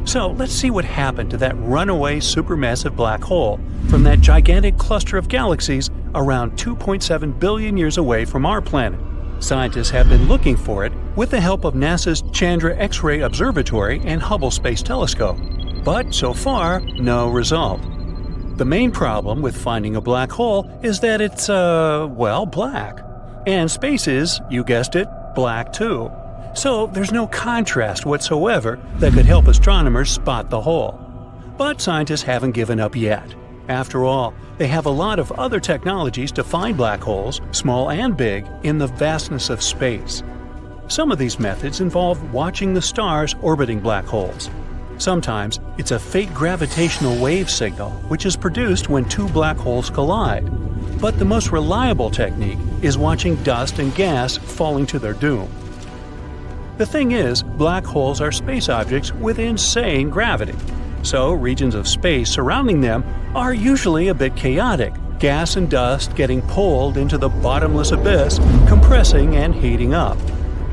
So, let's see what happened to that runaway supermassive black hole from that gigantic cluster of galaxies around 2.7 billion years away from our planet. Scientists have been looking for it with the help of NASA's Chandra X-ray Observatory and Hubble Space Telescope. But so far, no result. The main problem with finding a black hole is that it's, black. And space is, you guessed it, black too. So there's no contrast whatsoever that could help astronomers spot the hole. But scientists haven't given up yet. After all, they have a lot of other technologies to find black holes, small and big, in the vastness of space. Some of these methods involve watching the stars orbiting black holes. Sometimes it's a faint gravitational wave signal, which is produced when two black holes collide. But the most reliable technique is watching dust and gas falling to their doom. The thing is, black holes are space objects with insane gravity. So regions of space surrounding them are usually a bit chaotic, gas and dust getting pulled into the bottomless abyss, compressing and heating up.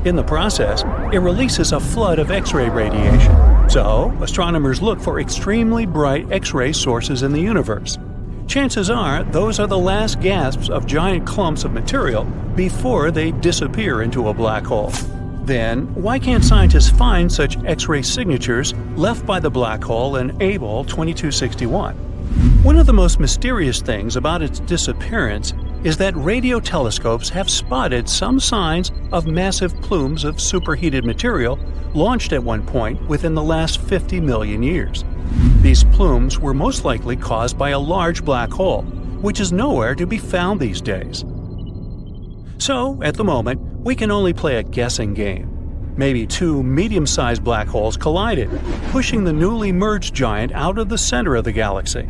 In the process, it releases a flood of X-ray radiation. So, astronomers look for extremely bright X-ray sources in the universe. Chances are those are the last gasps of giant clumps of material before they disappear into a black hole. Then, why can't scientists find such X-ray signatures left by the black hole in Abell 2261? One of the most mysterious things about its disappearance is that radio telescopes have spotted some signs of massive plumes of superheated material launched at one point within the last 50 million years. These plumes were most likely caused by a large black hole, which is nowhere to be found these days. So, at the moment, we can only play a guessing game. Maybe two medium-sized black holes collided, pushing the newly merged giant out of the center of the galaxy.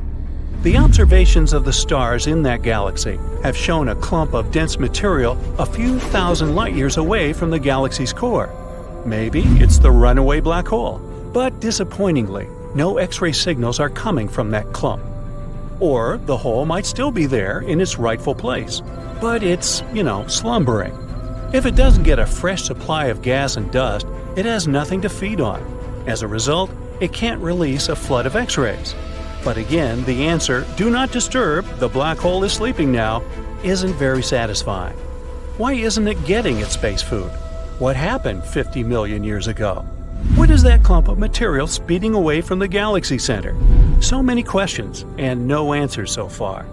The observations of the stars in that galaxy have shown a clump of dense material a few thousand light-years away from the galaxy's core. Maybe it's the runaway black hole, but disappointingly, no X-ray signals are coming from that clump. Or the hole might still be there in its rightful place, but it's, slumbering. If it doesn't get a fresh supply of gas and dust, it has nothing to feed on. As a result, it can't release a flood of X-rays. But again, the answer, do not disturb, the black hole is sleeping now, isn't very satisfying. Why isn't it getting its space food? What happened 50 million years ago? What is that clump of material speeding away from the galaxy center? So many questions, and no answers so far.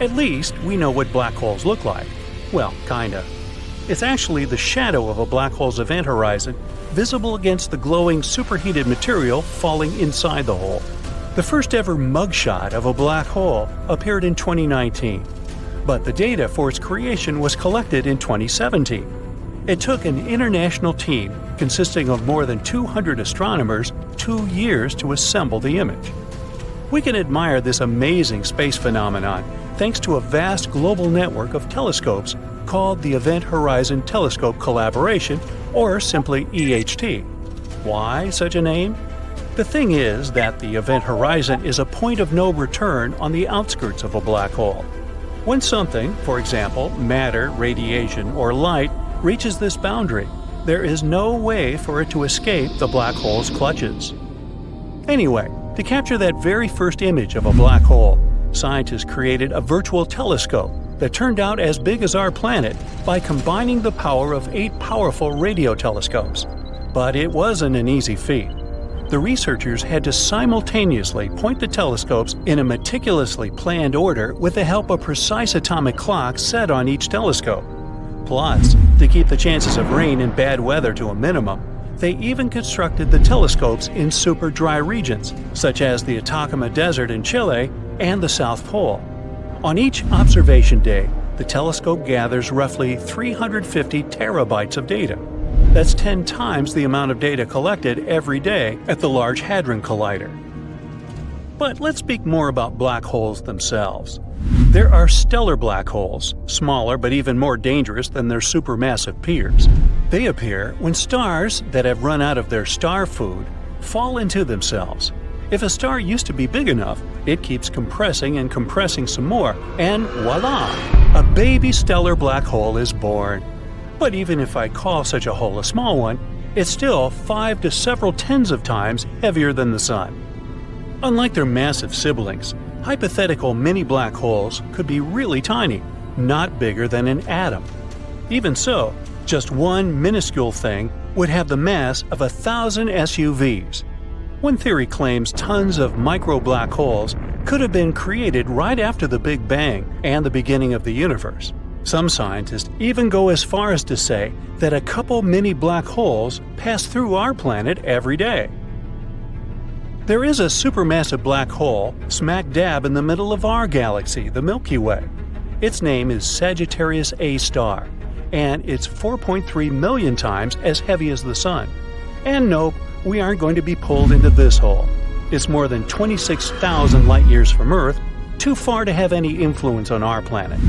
At least, we know what black holes look like. Well, kinda. It's actually the shadow of a black hole's event horizon, visible against the glowing superheated material falling inside the hole. The first ever mugshot of a black hole appeared in 2019, but the data for its creation was collected in 2017. It took an international team consisting of more than 200 astronomers 2 years to assemble the image. We can admire this amazing space phenomenon thanks to a vast global network of telescopes called the Event Horizon Telescope Collaboration, or simply EHT. Why such a name? The thing is that the event horizon is a point of no return on the outskirts of a black hole. When something, for example, matter, radiation, or light, reaches this boundary, there is no way for it to escape the black hole's clutches. Anyway, to capture that very first image of a black hole, scientists created a virtual telescope that turned out as big as our planet by combining the power of 8 powerful radio telescopes. But it wasn't an easy feat. The researchers had to simultaneously point the telescopes in a meticulously planned order with the help of precise atomic clocks set on each telescope. Plus, to keep the chances of rain and bad weather to a minimum, they even constructed the telescopes in super dry regions, such as the Atacama Desert in Chile and the South Pole. On each observation day, the telescope gathers roughly 350 terabytes of data. That's 10 times the amount of data collected every day at the Large Hadron Collider. But let's speak more about black holes themselves. There are stellar black holes, smaller but even more dangerous than their supermassive peers. They appear when stars that have run out of their star food fall into themselves. If a star used to be big enough, it keeps compressing and compressing some more, and voila! A baby stellar black hole is born. But even if I call such a hole a small one, it's still 5 to several tens of times heavier than the Sun. Unlike their massive siblings, hypothetical mini black holes could be really tiny, not bigger than an atom. Even so, just one minuscule thing would have the mass of 1,000 SUVs. One theory claims tons of micro black holes could have been created right after the Big Bang and the beginning of the universe. Some scientists even go as far as to say that a couple mini black holes pass through our planet every day. There is a supermassive black hole smack dab in the middle of our galaxy, the Milky Way. Its name is Sagittarius A star, and it's 4.3 million times as heavy as the Sun. And nope, we aren't going to be pulled into this hole. It's more than 26,000 light-years from Earth, too far to have any influence on our planet.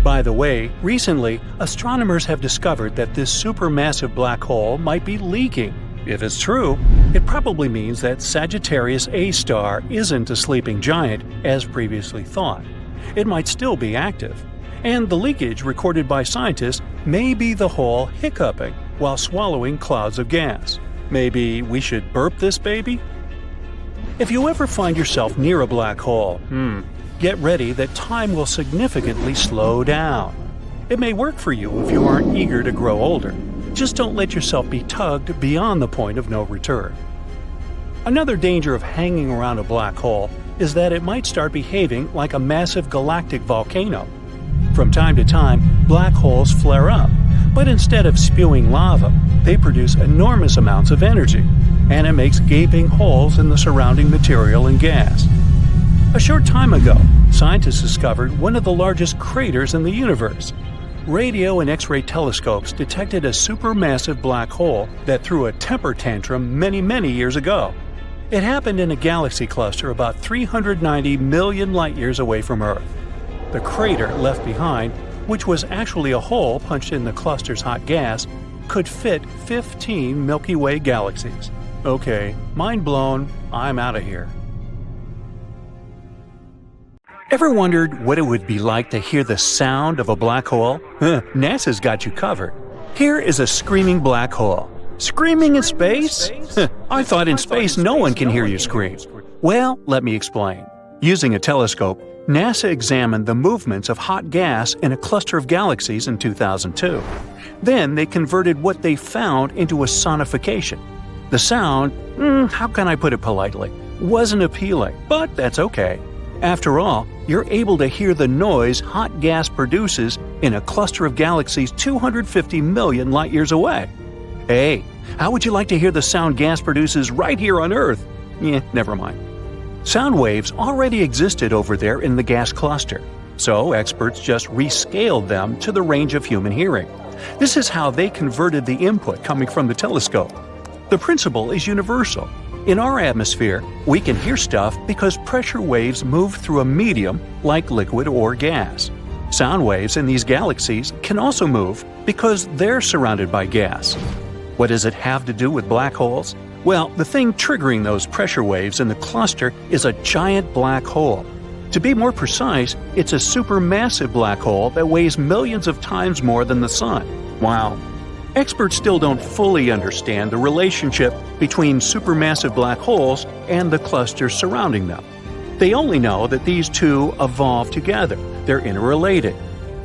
By the way, recently, astronomers have discovered that this supermassive black hole might be leaking. If it's true, it probably means that Sagittarius A star isn't a sleeping giant, as previously thought. It might still be active. And the leakage recorded by scientists may be the hole hiccuping while swallowing clouds of gas. Maybe we should burp this baby? If you ever find yourself near a black hole, get ready that time will significantly slow down. It may work for you if you aren't eager to grow older. Just don't let yourself be tugged beyond the point of no return. Another danger of hanging around a black hole is that it might start behaving like a massive galactic volcano. From time to time, black holes flare up, but instead of spewing lava, they produce enormous amounts of energy, and it makes gaping holes in the surrounding material and gas. A short time ago, scientists discovered one of the largest craters in the universe. Radio and X-ray telescopes detected a supermassive black hole that threw a temper tantrum many years ago. It happened in a galaxy cluster about 390 million light-years away from Earth. The crater left behind, which was actually a hole punched in the cluster's hot gas, could fit 15 Milky Way galaxies. Okay, mind blown, I'm out of here. Ever wondered what it would be like to hear the sound of a black hole? NASA's got you covered. Here is a screaming black hole. Screaming in space? I thought in space no one can hear you scream. Well, let me explain. Using a telescope, NASA examined the movements of hot gas in a cluster of galaxies in 2002. Then they converted what they found into a sonification. The sound, how can I put it politely, wasn't appealing, but that's okay. After all, you're able to hear the noise hot gas produces in a cluster of galaxies 250 million light-years away. Hey, how would you like to hear the sound gas produces right here on Earth? Never mind. Sound waves already existed over there in the gas cluster, so experts just rescaled them to the range of human hearing. This is how they converted the input coming from the telescope. The principle is universal. In our atmosphere, we can hear stuff because pressure waves move through a medium like liquid or gas. Sound waves in these galaxies can also move because they're surrounded by gas. What does it have to do with black holes? Well, the thing triggering those pressure waves in the cluster is a giant black hole. To be more precise, it's a supermassive black hole that weighs millions of times more than the Sun. Wow. Experts still don't fully understand the relationship between supermassive black holes and the clusters surrounding them. They only know that these two evolve together. They're interrelated.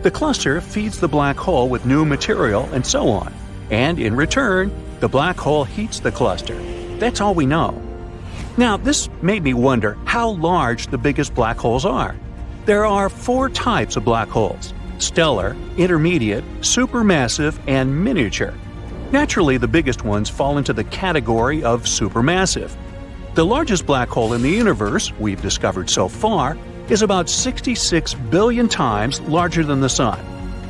The cluster feeds the black hole with new material and so on. And in return, the black hole heats the cluster. That's all we know. Now, this made me wonder how large the biggest black holes are. There are 4 types of black holes: stellar, intermediate, supermassive, and miniature. Naturally, the biggest ones fall into the category of supermassive. The largest black hole in the universe we've discovered so far is about 66 billion times larger than the Sun.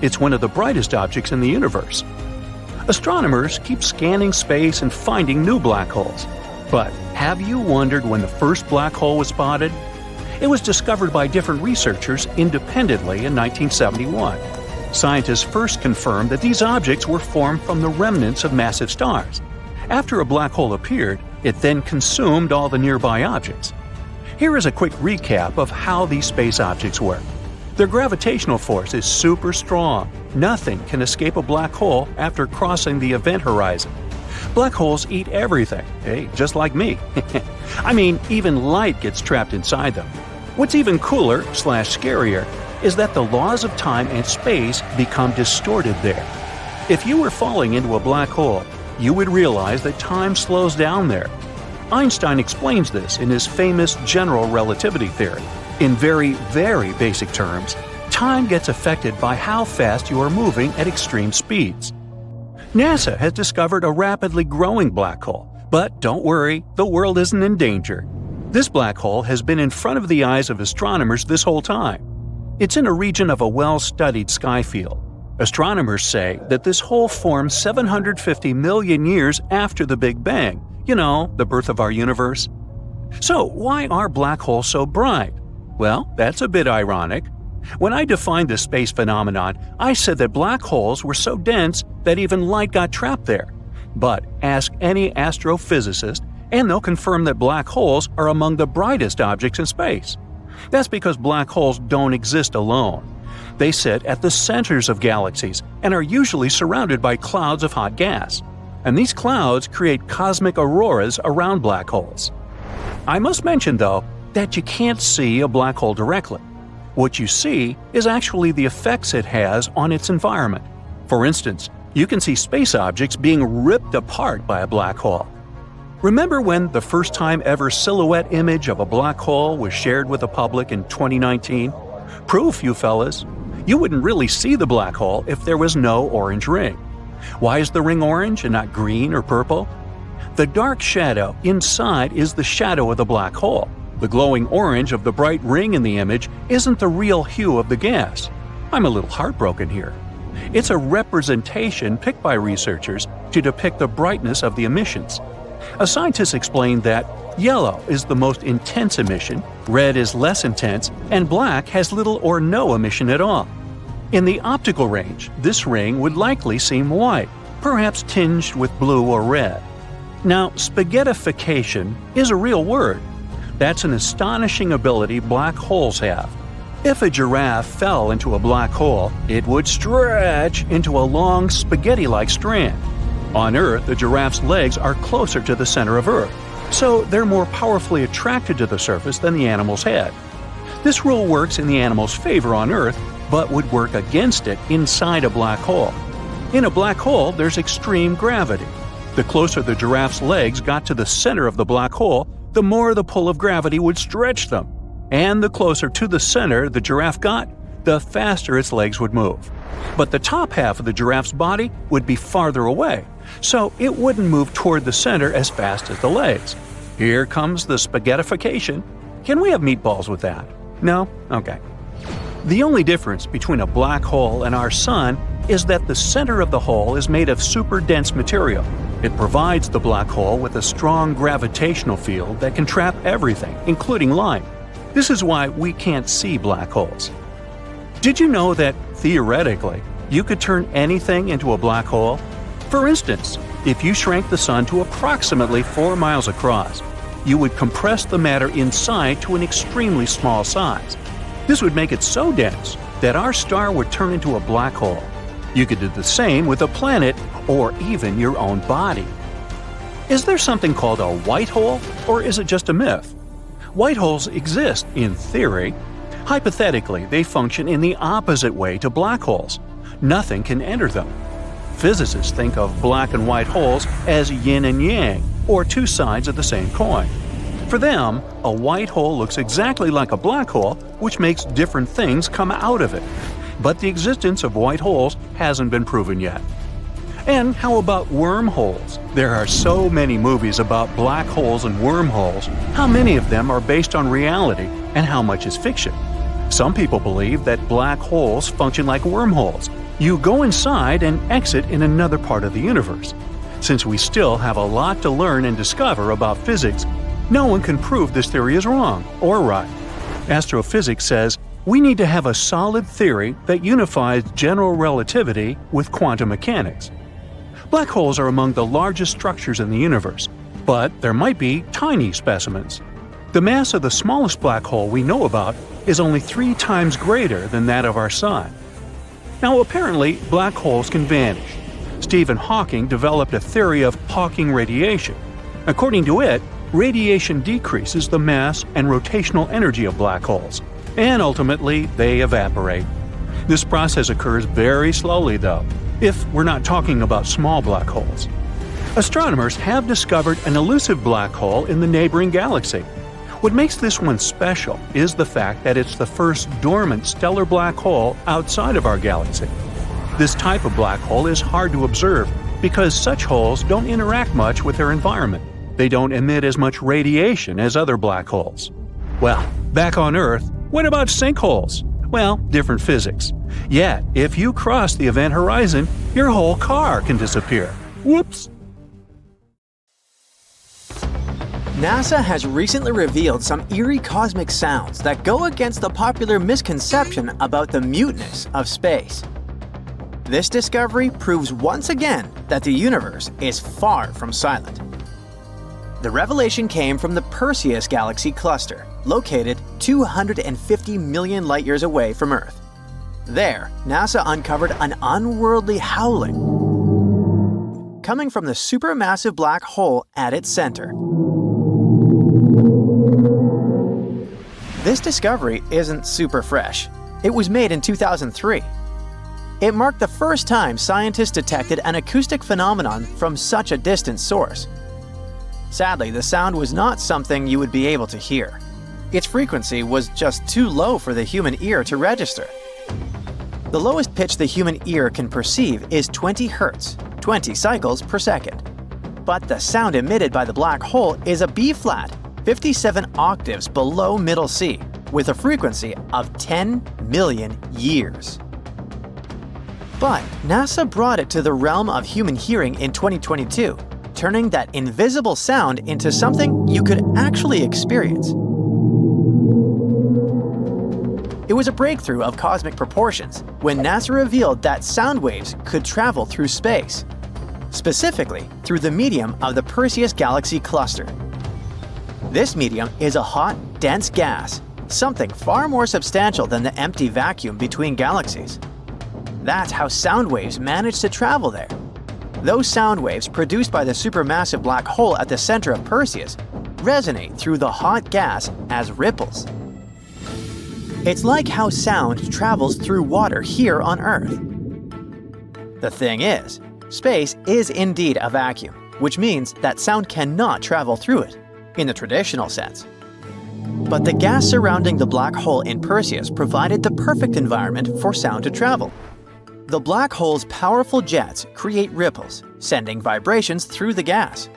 It's one of the brightest objects in the universe. Astronomers keep scanning space and finding new black holes. But have you wondered when the first black hole was spotted? It was discovered by different researchers independently in 1971. Scientists first confirmed that these objects were formed from the remnants of massive stars. After a black hole appeared, it then consumed all the nearby objects. Here is a quick recap of how these space objects work. Their gravitational force is super strong. Nothing can escape a black hole after crossing the event horizon. Black holes eat everything. Hey, just like me. I mean, even light gets trapped inside them. What's even cooler/scarier is that the laws of time and space become distorted there. If you were falling into a black hole, you would realize that time slows down there. Einstein explains this in his famous general relativity theory. In very, very basic terms, time gets affected by how fast you are moving at extreme speeds. NASA has discovered a rapidly growing black hole, but don't worry, the world isn't in danger. This black hole has been in front of the eyes of astronomers this whole time. It's in a region of a well-studied sky field. Astronomers say that this hole formed 750 million years after the Big Bang, the birth of our universe. So why are black holes so bright? Well, that's a bit ironic. When I defined the space phenomenon, I said that black holes were so dense that even light got trapped there. But ask any astrophysicist, and they'll confirm that black holes are among the brightest objects in space. That's because black holes don't exist alone. They sit at the centers of galaxies and are usually surrounded by clouds of hot gas. And these clouds create cosmic auroras around black holes. I must mention, though, that you can't see a black hole directly. What you see is actually the effects it has on its environment. For instance, you can see space objects being ripped apart by a black hole. Remember when the first time ever silhouette image of a black hole was shared with the public in 2019? Proof, you fellas. You wouldn't really see the black hole if there was no orange ring. Why is the ring orange and not green or purple? The dark shadow inside is the shadow of the black hole. The glowing orange of the bright ring in the image isn't the real hue of the gas. I'm a little heartbroken here. It's a representation picked by researchers to depict the brightness of the emissions. A scientist explained that yellow is the most intense emission, red is less intense, and black has little or no emission at all. In the optical range, this ring would likely seem white, perhaps tinged with blue or red. Now, spaghettification is a real word. That's an astonishing ability black holes have. If a giraffe fell into a black hole, it would stretch into a long spaghetti-like strand. On Earth, the giraffe's legs are closer to the center of Earth, so they're more powerfully attracted to the surface than the animal's head. This rule works in the animal's favor on Earth, but would work against it inside a black hole. In a black hole, there's extreme gravity. The closer the giraffe's legs got to the center of the black hole, the more the pull of gravity would stretch them. And the closer to the center the giraffe got, the faster its legs would move. But the top half of the giraffe's body would be farther away, so it wouldn't move toward the center as fast as the legs. Here comes the spaghettification. Can we have meatballs with that? No? Okay. The only difference between a black hole and our sun is that the center of the hole is made of super dense material. It provides the black hole with a strong gravitational field that can trap everything, including light. This is why we can't see black holes. Did you know that, theoretically, you could turn anything into a black hole? For instance, if you shrank the Sun to approximately 4 miles across, you would compress the matter inside to an extremely small size. This would make it so dense that our star would turn into a black hole. You could do the same with a planet or even your own body. Is there something called a white hole, or is it just a myth? White holes exist in theory. Hypothetically, they function in the opposite way to black holes. Nothing can enter them. Physicists think of black and white holes as yin and yang, or two sides of the same coin. For them, a white hole looks exactly like a black hole, which makes different things come out of it. But the existence of white holes hasn't been proven yet. And how about wormholes? There are so many movies about black holes and wormholes. How many of them are based on reality, and how much is fiction? Some people believe that black holes function like wormholes. You go inside and exit in another part of the universe. Since we still have a lot to learn and discover about physics, no one can prove this theory is wrong or right. Astrophysics says we need to have a solid theory that unifies general relativity with quantum mechanics. Black holes are among the largest structures in the universe, but there might be tiny specimens. The mass of the smallest black hole we know about is only 3 times greater than that of our Sun. Now, apparently, black holes can vanish. Stephen Hawking developed a theory of Hawking radiation. According to it, radiation decreases the mass and rotational energy of black holes, and ultimately they evaporate. This process occurs very slowly, though, if we're not talking about small black holes. Astronomers have discovered an elusive black hole in the neighboring galaxy. What makes this one special is the fact that it's the first dormant stellar black hole outside of our galaxy. This type of black hole is hard to observe because such holes don't interact much with their environment. They don't emit as much radiation as other black holes. Well, back on Earth, what about sinkholes? Well, different physics. Yet, if you cross the event horizon, your whole car can disappear. Whoops! NASA has recently revealed some eerie cosmic sounds that go against the popular misconception about the muteness of space. This discovery proves once again that the universe is far from silent. The revelation came from the Perseus galaxy cluster, located 250 million light-years away from Earth. There, NASA uncovered an unworldly howling coming from the supermassive black hole at its center. This discovery isn't super fresh. It was made in 2003. It marked the first time scientists detected an acoustic phenomenon from such a distant source. Sadly, the sound was not something you would be able to hear. Its frequency was just too low for the human ear to register. The lowest pitch the human ear can perceive is 20 Hz, 20 cycles per second. But the sound emitted by the black hole is a B-flat, 57 octaves below middle C, with a frequency of 10 million years. But NASA brought it to the realm of human hearing in 2022, turning that invisible sound into something you could actually experience. It was a breakthrough of cosmic proportions when NASA revealed that sound waves could travel through space, specifically through the medium of the Perseus galaxy cluster. This medium is a hot, dense gas, something far more substantial than the empty vacuum between galaxies. That's how sound waves manage to travel there. Those sound waves produced by the supermassive black hole at the center of Perseus resonate through the hot gas as ripples. It's like how sound travels through water here on Earth. The thing is, space is indeed a vacuum, which means that sound cannot travel through it, in the traditional sense. But the gas surrounding the black hole in Perseus provided the perfect environment for sound to travel. The black hole's powerful jets create ripples, sending vibrations through the gas.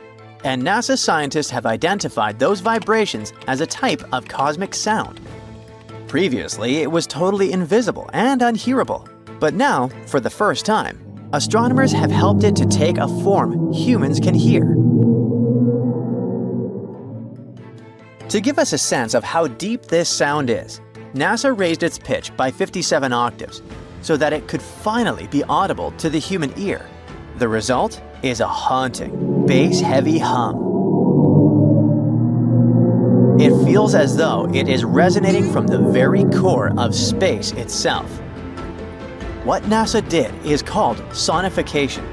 And NASA scientists have identified those vibrations as a type of cosmic sound. Previously, it was totally invisible and unhearable. But now, for the first time, astronomers have helped it to take a form humans can hear. To give us a sense of how deep this sound is, NASA raised its pitch by 57 octaves so that it could finally be audible to the human ear. The result is a haunting, bass-heavy hum. It feels as though it is resonating from the very core of space itself. What NASA did is called sonification.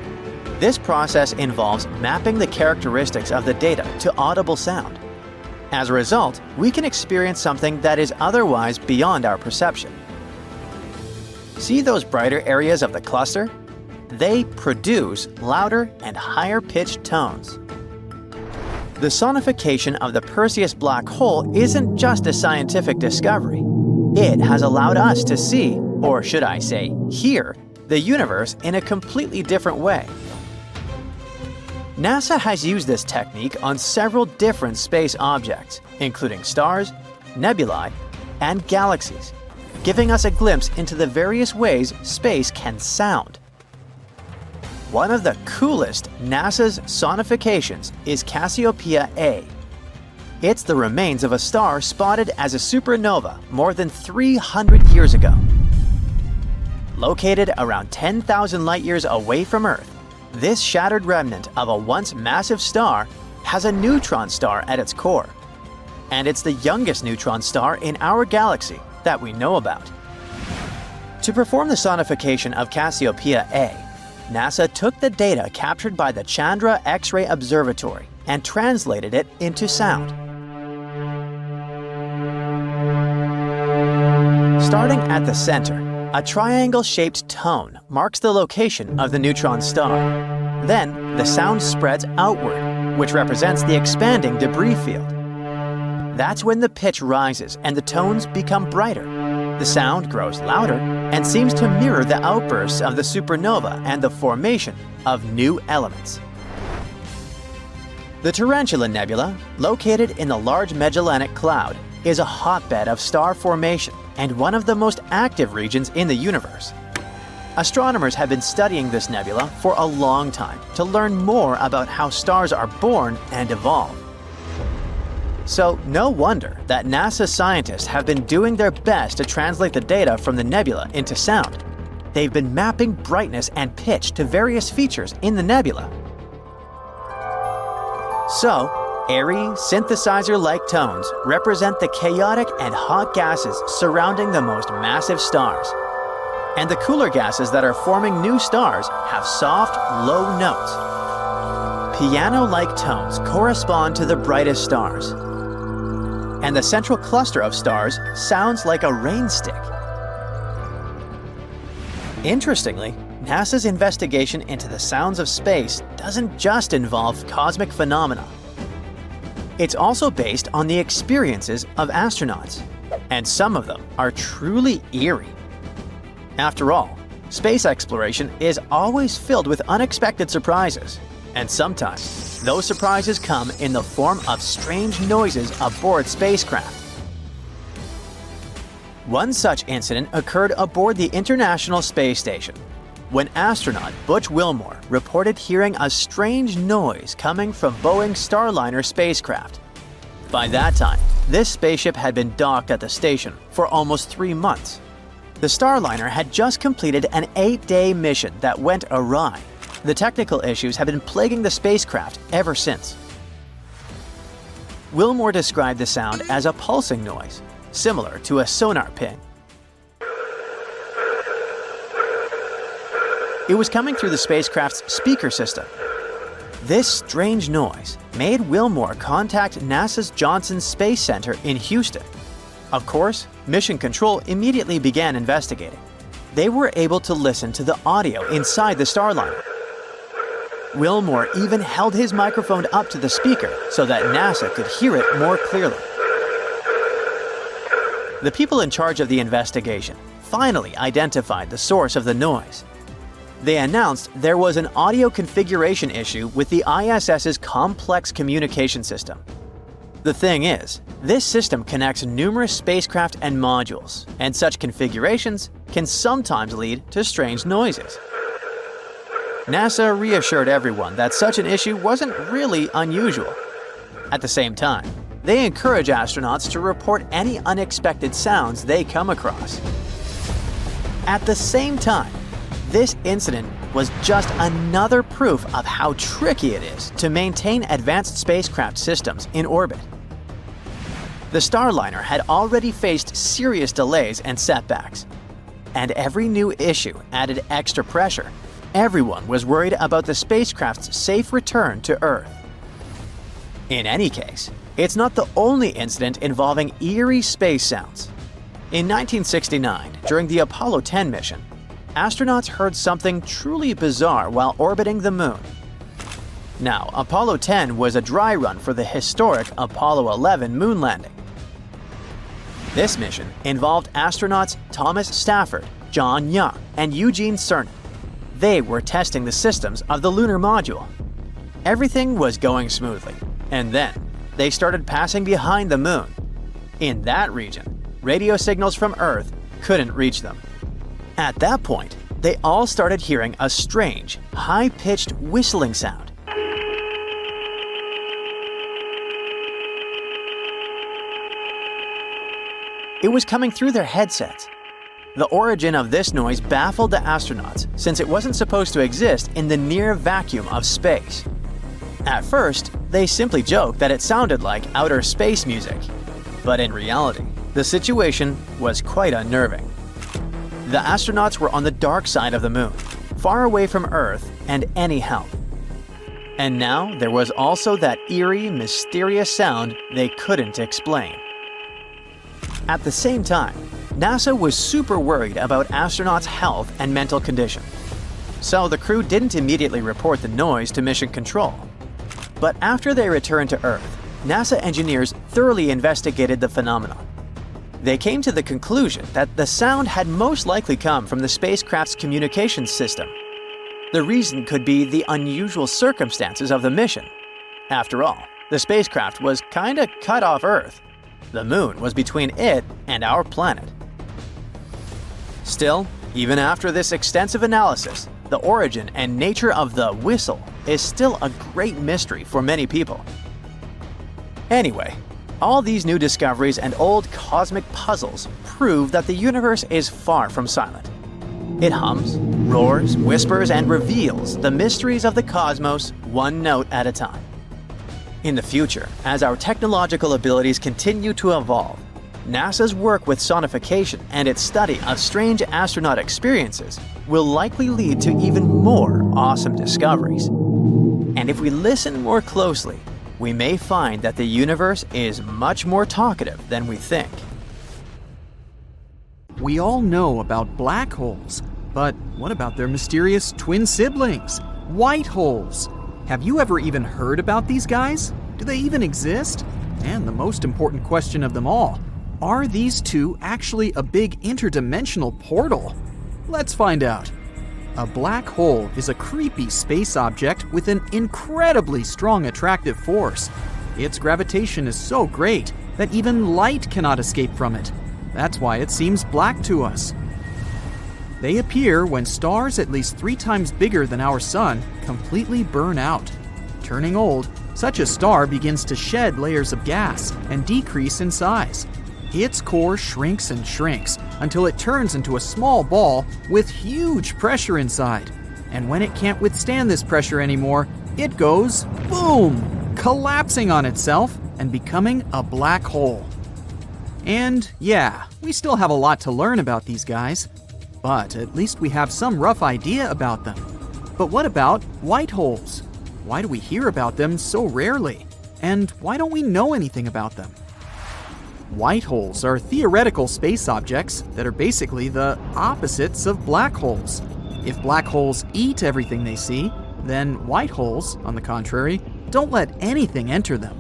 This process involves mapping the characteristics of the data to audible sound. As a result, we can experience something that is otherwise beyond our perception. See those brighter areas of the cluster? They produce louder and higher-pitched tones. The sonification of the Perseus black hole isn't just a scientific discovery. It has allowed us to see, or should I say, hear, the universe in a completely different way. NASA has used this technique on several different space objects, including stars, nebulae, and galaxies, giving us a glimpse into the various ways space can sound. One of the coolest NASA's sonifications is Cassiopeia A. It's the remains of a star spotted as a supernova more than 300 years ago. Located around 10,000 light-years away from Earth, this shattered remnant of a once massive star has a neutron star at its core. And it's the youngest neutron star in our galaxy that we know about. To perform the sonification of Cassiopeia A, NASA took the data captured by the Chandra X-ray Observatory and translated it into sound. Starting at the center, a triangle-shaped tone marks the location of the neutron star. Then, the sound spreads outward, which represents the expanding debris field. That's when the pitch rises and the tones become brighter. The sound grows louder and seems to mirror the outbursts of the supernova and the formation of new elements. The Tarantula Nebula, located in the Large Magellanic Cloud, is a hotbed of star formation and one of the most active regions in the universe. Astronomers have been studying this nebula for a long time to learn more about how stars are born and evolve. So, no wonder that NASA scientists have been doing their best to translate the data from the nebula into sound. They've been mapping brightness and pitch to various features in the nebula. So, airy, synthesizer-like tones represent the chaotic and hot gases surrounding the most massive stars. And the cooler gases that are forming new stars have soft, low notes. Piano-like tones correspond to the brightest stars. And the central cluster of stars sounds like a rain stick. Interestingly, NASA's investigation into the sounds of space doesn't just involve cosmic phenomena. It's also based on the experiences of astronauts, and some of them are truly eerie. After all, space exploration is always filled with unexpected surprises, and sometimes those surprises come in the form of strange noises aboard spacecraft. One such incident occurred aboard the International Space Station, when astronaut Butch Wilmore reported hearing a strange noise coming from Boeing's Starliner spacecraft. By that time, this spaceship had been docked at the station for almost 3 months. The Starliner had just completed an 8-day mission that went awry. The technical issues have been plaguing the spacecraft ever since. Wilmore described the sound as a pulsing noise, similar to a sonar ping. It was coming through the spacecraft's speaker system. This strange noise made Wilmore contact NASA's Johnson Space Center in Houston. Of course, Mission Control immediately began investigating. They were able to listen to the audio inside the Starliner. Wilmore even held his microphone up to the speaker so that NASA could hear it more clearly. The people in charge of the investigation finally identified the source of the noise. They announced there was an audio configuration issue with the ISS's complex communication system. The thing is, this system connects numerous spacecraft and modules, and such configurations can sometimes lead to strange noises. NASA reassured everyone that such an issue wasn't really unusual. At the same time, they encourage astronauts to report any unexpected sounds they come across. At the same time, this incident was just another proof of how tricky it is to maintain advanced spacecraft systems in orbit. The Starliner had already faced serious delays and setbacks, and every new issue added extra pressure. Everyone was worried about the spacecraft's safe return to Earth. In any case, it's not the only incident involving eerie space sounds. In 1969, during the Apollo 10 mission, astronauts heard something truly bizarre while orbiting the Moon. Now, Apollo 10 was a dry run for the historic Apollo 11 moon landing. This mission involved astronauts Thomas Stafford, John Young, and Eugene Cernan. They were testing the systems of the lunar module. Everything was going smoothly, and then they started passing behind the Moon. In that region, radio signals from Earth couldn't reach them. At that point, they all started hearing a strange, high-pitched whistling sound. It was coming through their headsets. The origin of this noise baffled the astronauts since it wasn't supposed to exist in the near vacuum of space. At first, they simply joked that it sounded like outer space music. But in reality, the situation was quite unnerving. The astronauts were on the dark side of the Moon, far away from Earth and any help. And now there was also that eerie, mysterious sound they couldn't explain. At the same time, NASA was super worried about astronauts' health and mental condition. So the crew didn't immediately report the noise to Mission Control. But after they returned to Earth, NASA engineers thoroughly investigated the phenomenon. They came to the conclusion that the sound had most likely come from the spacecraft's communications system. The reason could be the unusual circumstances of the mission. After all, the spacecraft was kinda cut off Earth. The Moon was between it and our planet. Still, even after this extensive analysis, the origin and nature of the whistle is still a great mystery for many people. Anyway, all these new discoveries and old cosmic puzzles prove that the universe is far from silent. It hums, roars, whispers, and reveals the mysteries of the cosmos one note at a time. In the future, as our technological abilities continue to evolve, NASA's work with Sonification and its study of strange astronaut experiences will likely lead to even more awesome discoveries. And if we listen more closely, we may find that the universe is much more talkative than we think. We all know about black holes, but what about their mysterious twin siblings, white holes? Have you ever even heard about these guys? Do they even exist? And the most important question of them all, are these two actually a big interdimensional portal? Let's find out. A black hole is a creepy space object with an incredibly strong attractive force. Its gravitation is so great that even light cannot escape from it. That's why it seems black to us. They appear when stars at least 3 times bigger than our sun completely burn out. Turning old, such a star begins to shed layers of gas and decrease in size. Its core shrinks and shrinks until it turns into a small ball with huge pressure inside. And when it can't withstand this pressure anymore, it goes boom, collapsing on itself and becoming a black hole. And yeah, we still have a lot to learn about these guys, but at least we have some rough idea about them. But what about white holes? Why do we hear about them so rarely? And why don't we know anything about them? White holes are theoretical space objects that are basically the opposites of black holes. If black holes eat everything they see, then white holes, on the contrary, don't let anything enter them.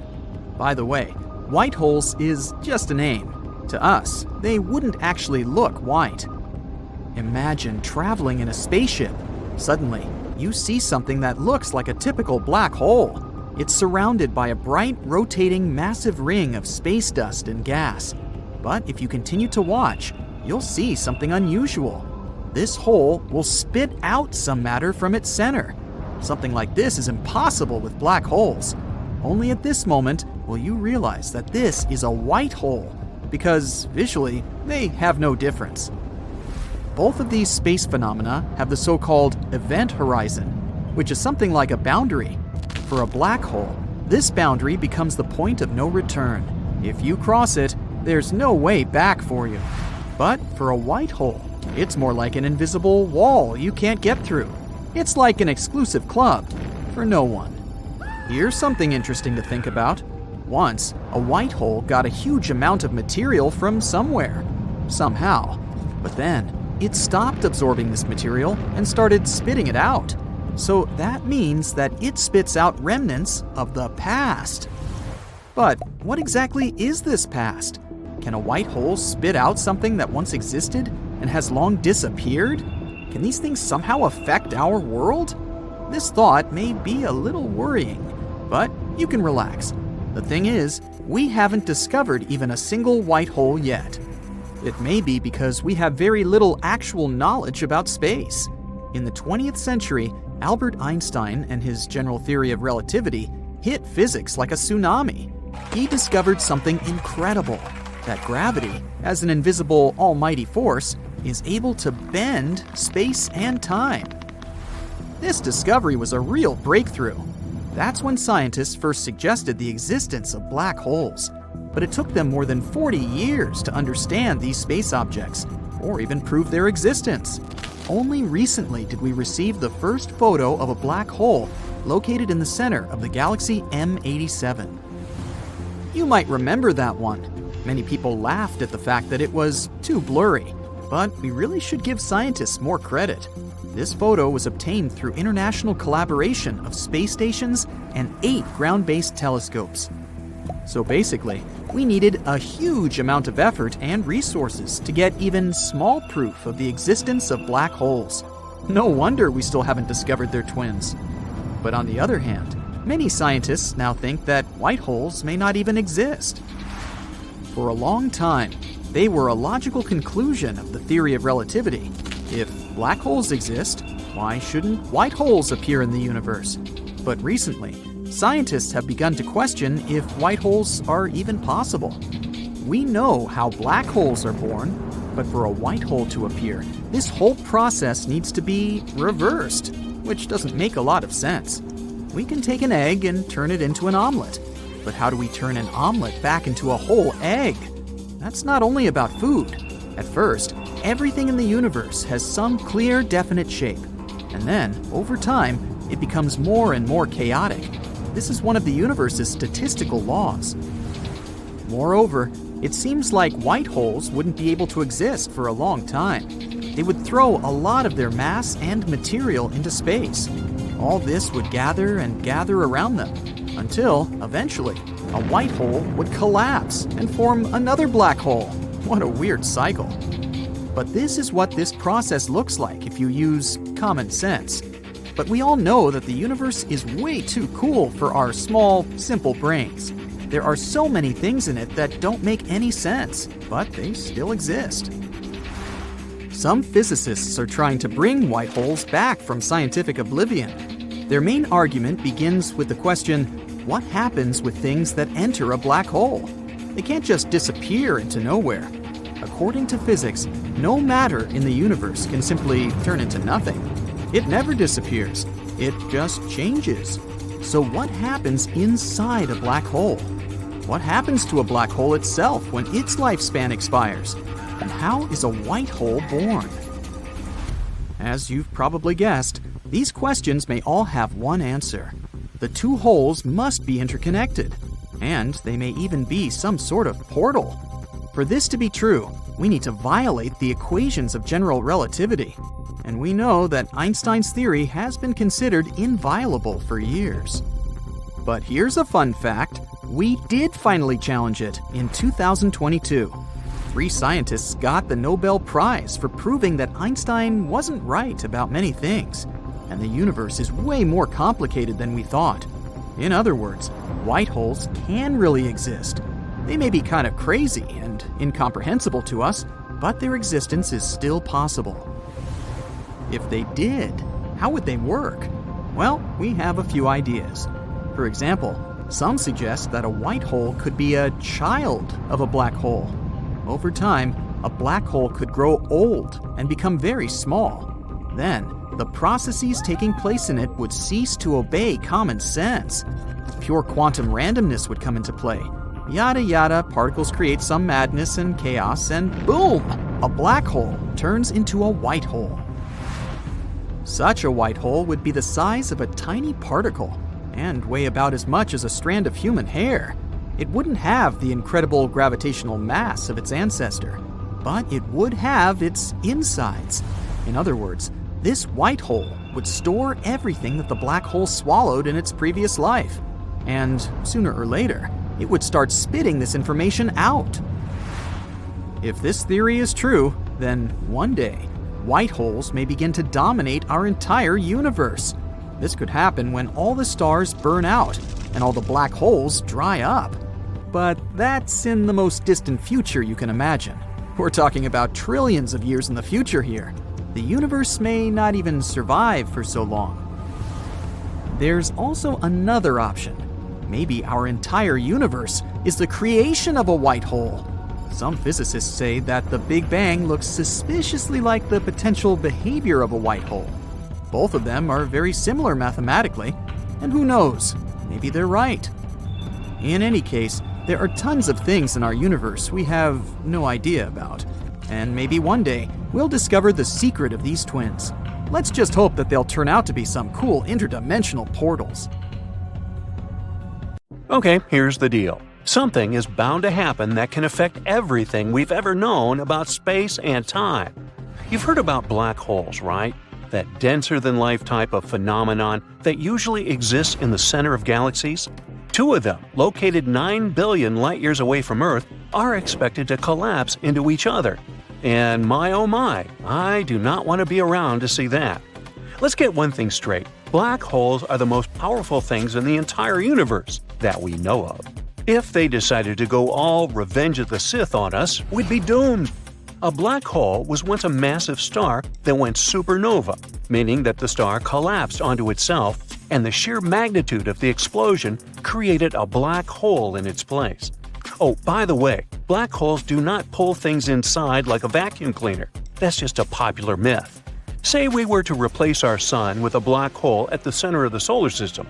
By the way, white holes is just a name. To us, they wouldn't actually look white. Imagine traveling in a spaceship. Suddenly, you see something that looks like a typical black hole. It's surrounded by a bright, rotating, massive ring of space dust and gas. But if you continue to watch, you'll see something unusual. This hole will spit out some matter from its center. Something like this is impossible with black holes. Only at this moment, well, you realize that this is a white hole, because visually, they have no difference. Both of these space phenomena have the so-called event horizon, which is something like a boundary. For a black hole, this boundary becomes the point of no return. If you cross it, there's no way back for you. But for a white hole, it's more like an invisible wall you can't get through. It's like an exclusive club for no one. Here's something interesting to think about. Once, a white hole got a huge amount of material from somewhere, somehow. But then, it stopped absorbing this material and started spitting it out. So that means that it spits out remnants of the past. But what exactly is this past? Can a white hole spit out something that once existed and has long disappeared? Can these things somehow affect our world? This thought may be a little worrying, but you can relax. The thing is, we haven't discovered even a single white hole yet. It may be because we have very little actual knowledge about space. In the 20th century, Albert Einstein and his general theory of relativity hit physics like a tsunami. He discovered something incredible, that gravity, as an invisible almighty force, is able to bend space and time. This discovery was a real breakthrough. That's when scientists first suggested the existence of black holes. But it took them more than 40 years to understand these space objects, or even prove their existence. Only recently did we receive the first photo of a black hole located in the center of the galaxy M87. You might remember that one. Many people laughed at the fact that it was too blurry, but we really should give scientists more credit. This photo was obtained through international collaboration of space stations and 8 ground-based telescopes. So basically, we needed a huge amount of effort and resources to get even small proof of the existence of black holes. No wonder we still haven't discovered their twins. But on the other hand, many scientists now think that white holes may not even exist. For a long time, they were a logical conclusion of the theory of relativity. If black holes exist, why shouldn't white holes appear in the universe? But recently, scientists have begun to question if white holes are even possible. We know how black holes are born, but for a white hole to appear, this whole process needs to be reversed, which doesn't make a lot of sense. We can take an egg and turn it into an omelet, but how do we turn an omelet back into a whole egg? That's not only about food. At first, everything in the universe has some clear, definite shape, and then, over time, it becomes more and more chaotic. This is one of the universe's statistical laws. Moreover, it seems like white holes wouldn't be able to exist for a long time. They would throw a lot of their mass and material into space. All this would gather and gather around them, until, eventually, a white hole would collapse and form another black hole. What a weird cycle. But this is what this process looks like if you use common sense. But we all know that the universe is way too cool for our small, simple brains. There are so many things in it that don't make any sense, but they still exist. Some physicists are trying to bring white holes back from scientific oblivion. Their main argument begins with the question, what happens with things that enter a black hole? They can't just disappear into nowhere. According to physics, no matter in the universe can simply turn into nothing. It never disappears. It just changes. So what happens inside a black hole? What happens to a black hole itself when its lifespan expires? And how is a white hole born? As you've probably guessed, these questions may all have one answer. The two holes must be interconnected, and they may even be some sort of portal. For this to be true, we need to violate the equations of general relativity. And we know that Einstein's theory has been considered inviolable for years. But here's a fun fact. We did finally challenge it in 2022. 3 scientists got the Nobel Prize for proving that Einstein wasn't right about many things, and the universe is way more complicated than we thought. In other words, white holes can really exist. They may be kind of crazy and incomprehensible to us, but their existence is still possible. If they did, how would they work? Well, we have a few ideas. For example, Some suggest that a white hole could be a child of a black hole. Over time, a black hole could grow old and become very small. Then, the processes taking place in it would cease to obey common sense. Pure quantum randomness would come into play. Yada yada, particles create some madness and chaos, and boom! A black hole turns into a white hole. Such a white hole would be the size of a tiny particle and weigh about as much as a strand of human hair. It wouldn't have the incredible gravitational mass of its ancestor, but it would have its insides. In other words, this white hole would store everything that the black hole swallowed in its previous life. And sooner or later, it would start spitting this information out. If this theory is true, then one day, white holes may begin to dominate our entire universe. This could happen when all the stars burn out and all the black holes dry up. But that's in the most distant future you can imagine. We're talking about trillions of years in the future here. The universe may not even survive for so long. There's also another option. Maybe our entire universe is the creation of a white hole. Some physicists say that the Big Bang looks suspiciously like the potential behavior of a white hole. Both of them are very similar mathematically, and who knows, maybe they're right. In any case, there are tons of things in our universe we have no idea about, and maybe one day we'll discover the secret of these twins. Let's just hope that they'll turn out to be some cool interdimensional portals. Okay, here's the deal. Something is bound to happen that can affect everything we've ever known about space and time. You've heard about black holes, right? That denser-than-life type of phenomenon that usually exists in the center of galaxies. Two of them, located 9 billion light-years away from Earth, are expected to collapse into each other. And my oh my, I do not want to be around to see that. Let's get one thing straight. Black holes are the most powerful things in the entire universe that we know of. If they decided to go all Revenge of the Sith on us, we'd be doomed. A black hole was once a massive star that went supernova, meaning that the star collapsed onto itself, and the sheer magnitude of the explosion created a black hole in its place. Oh, by the way, black holes do not pull things inside like a vacuum cleaner. That's just a popular myth. Say we were to replace our sun with a black hole at the center of the solar system.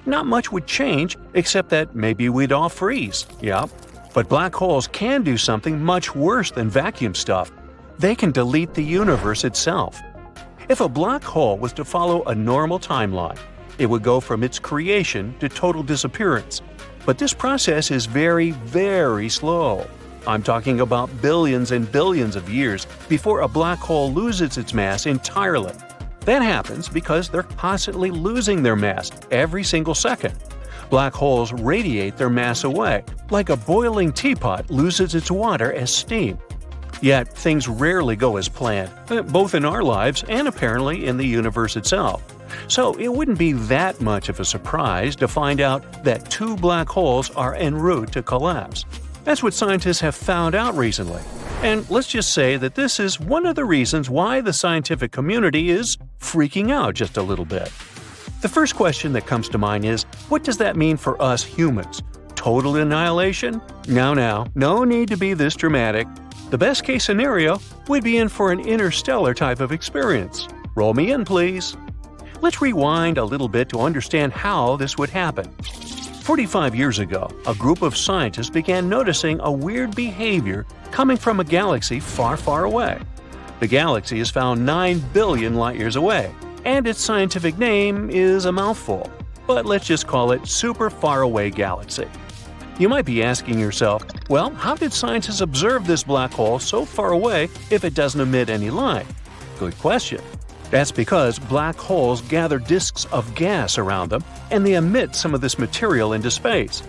Not much would change, except that maybe we'd all freeze. Yep. But black holes can do something much worse than vacuum stuff. They can delete the universe itself. If a black hole was to follow a normal timeline, it would go from its creation to total disappearance. But this process is very, very slow. I'm talking about billions and billions of years before a black hole loses its mass entirely. That happens because they're constantly losing their mass every single second. Black holes radiate their mass away, like a boiling teapot loses its water as steam. Yet things rarely go as planned, both in our lives and apparently in the universe itself. So it wouldn't be that much of a surprise to find out that two black holes are en route to collapse. That's what scientists have found out recently. And let's just say that this is one of the reasons why the scientific community is freaking out just a little bit. The first question that comes to mind is, what does that mean for us humans? Total annihilation? No need to be this dramatic. The best case scenario, we'd be in for an interstellar type of experience. Roll me in, please. Let's rewind a little bit to understand how this would happen. 45 years ago, a group of scientists began noticing a weird behavior coming from a galaxy far, far away. The galaxy is found 9 billion light-years away, and its scientific name is a mouthful, but let's just call it Super Far Away Galaxy. You might be asking yourself, well, how did scientists observe this black hole so far away if it doesn't emit any light? Good question. That's because black holes gather disks of gas around them, and they emit some of this material into space.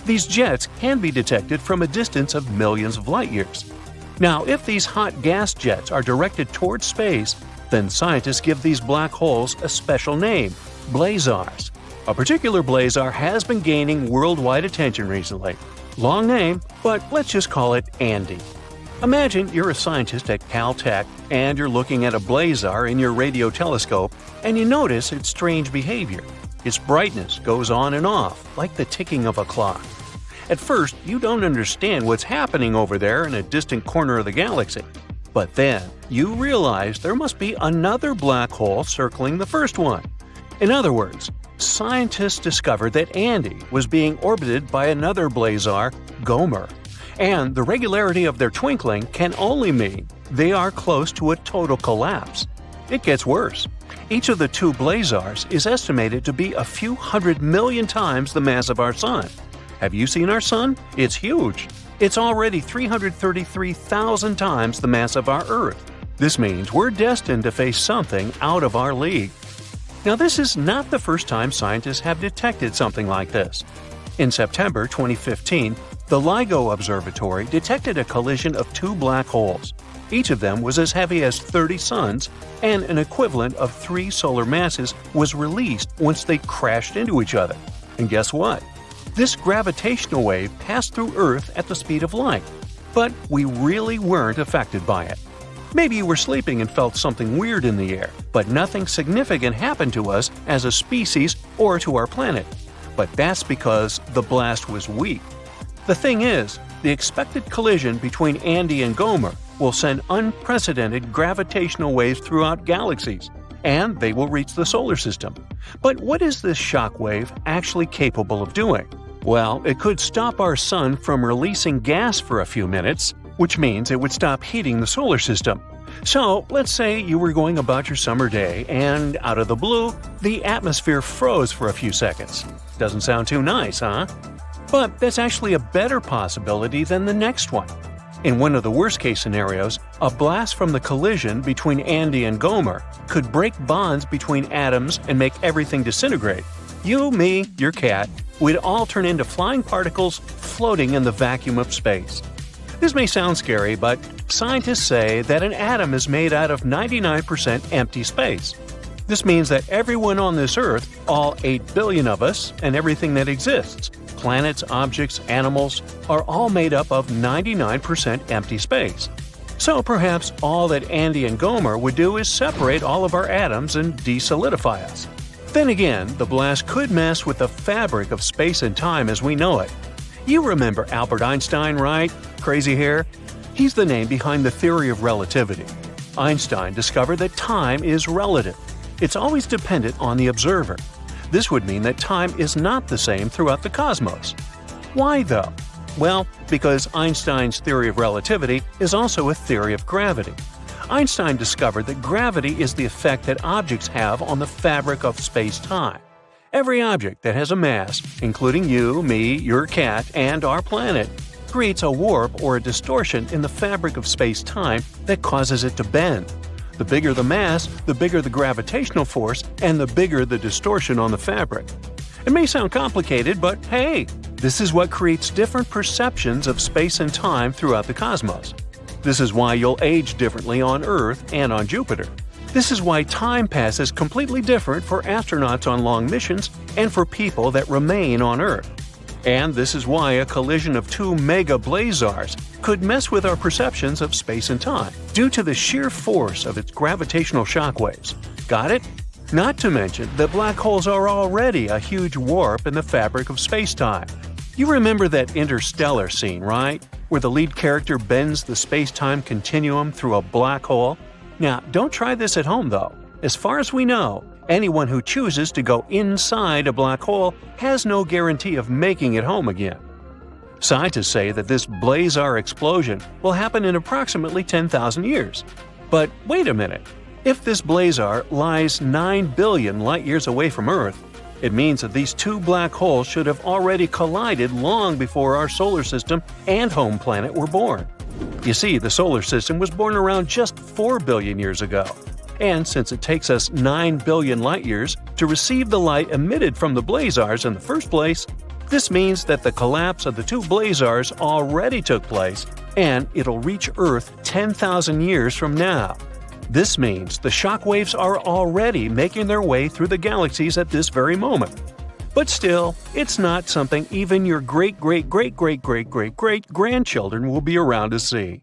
These jets can be detected from a distance of millions of light-years. Now, if these hot gas jets are directed towards space, then scientists give these black holes a special name, blazars. A particular blazar has been gaining worldwide attention recently. Long name, but let's just call it Andy. Imagine you're a scientist at Caltech and you're looking at a blazar in your radio telescope and you notice its strange behavior. Its brightness goes on and off, like the ticking of a clock. At first, you don't understand what's happening over there in a distant corner of the galaxy. But then, you realize there must be another black hole circling the first one. In other words, scientists discovered that Andy was being orbited by another blazar, Gomer, and the regularity of their twinkling can only mean they are close to a total collapse. It gets worse. Each of the two blazars is estimated to be a few 100 million times the mass of our Sun. Have you seen our Sun? It's huge. It's already 333,000 times the mass of our Earth. This means we're destined to face something out of our league. Now, this is not the first time scientists have detected something like this. In September 2015, the LIGO Observatory detected a collision of two black holes. Each of them was as heavy as 30 suns, and an equivalent of 3 solar masses was released once they crashed into each other. And guess what? This gravitational wave passed through Earth at the speed of light, but we really weren't affected by it. Maybe you were sleeping and felt something weird in the air, but nothing significant happened to us as a species or to our planet. But that's because the blast was weak. The thing is, the expected collision between Andy and Gomer will send unprecedented gravitational waves throughout galaxies, and they will reach the solar system. But what is this shock wave actually capable of doing? Well, it could stop our Sun from releasing gas for a few minutes, which means it would stop heating the solar system. So, let's say you were going about your summer day, and out of the blue, the atmosphere froze for a few seconds. Doesn't sound too nice, huh? But that's actually a better possibility than the next one. In one of the worst-case scenarios, a blast from the collision between Andy and Gomer could break bonds between atoms and make everything disintegrate. You, me, your cat, we'd all turn into flying particles floating in the vacuum of space. This may sound scary, but scientists say that an atom is made out of 99% empty space. This means that everyone on this Earth, all 8 billion of us, and everything that exists, planets, objects, animals, are all made up of 99% empty space. So perhaps all that Andy and Gomer would do is separate all of our atoms and desolidify us. Then again, the blast could mess with the fabric of space and time as we know it. You remember Albert Einstein, right? Crazy hair? He's the name behind the theory of relativity. Einstein discovered that time is relative. It's always dependent on the observer. This would mean that time is not the same throughout the cosmos. Why though? Well, because Einstein's theory of relativity is also a theory of gravity. Einstein discovered that gravity is the effect that objects have on the fabric of space-time. Every object that has a mass, including you, me, your cat, and our planet, creates a warp or a distortion in the fabric of space-time that causes it to bend. The bigger the mass, the bigger the gravitational force, and the bigger the distortion on the fabric. It may sound complicated, but hey, this is what creates different perceptions of space and time throughout the cosmos. This is why you'll age differently on Earth and on Jupiter. This is why time passes completely different for astronauts on long missions and for people that remain on Earth. And this is why a collision of two mega blazars could mess with our perceptions of space and time, due to the sheer force of its gravitational shockwaves. Got it? Not to mention that black holes are already a huge warp in the fabric of space-time. You remember that Interstellar scene, right? Where the lead character bends the space-time continuum through a black hole? Now, don't try this at home though. As far as we know, anyone who chooses to go inside a black hole has no guarantee of making it home again. Scientists say that this blazar explosion will happen in approximately 10,000 years. But wait a minute. If this blazar lies 9 billion light-years away from Earth, it means that these two black holes should have already collided long before our solar system and home planet were born. You see, the solar system was born around just 4 billion years ago. And since it takes us 9 billion light-years to receive the light emitted from the blazars in the first place, this means that the collapse of the two blazars already took place, and it'll reach Earth 10,000 years from now. This means the shockwaves are already making their way through the galaxies at this very moment. But still, it's not something even your great-great-great-great-great-great-great-grandchildren will be around to see.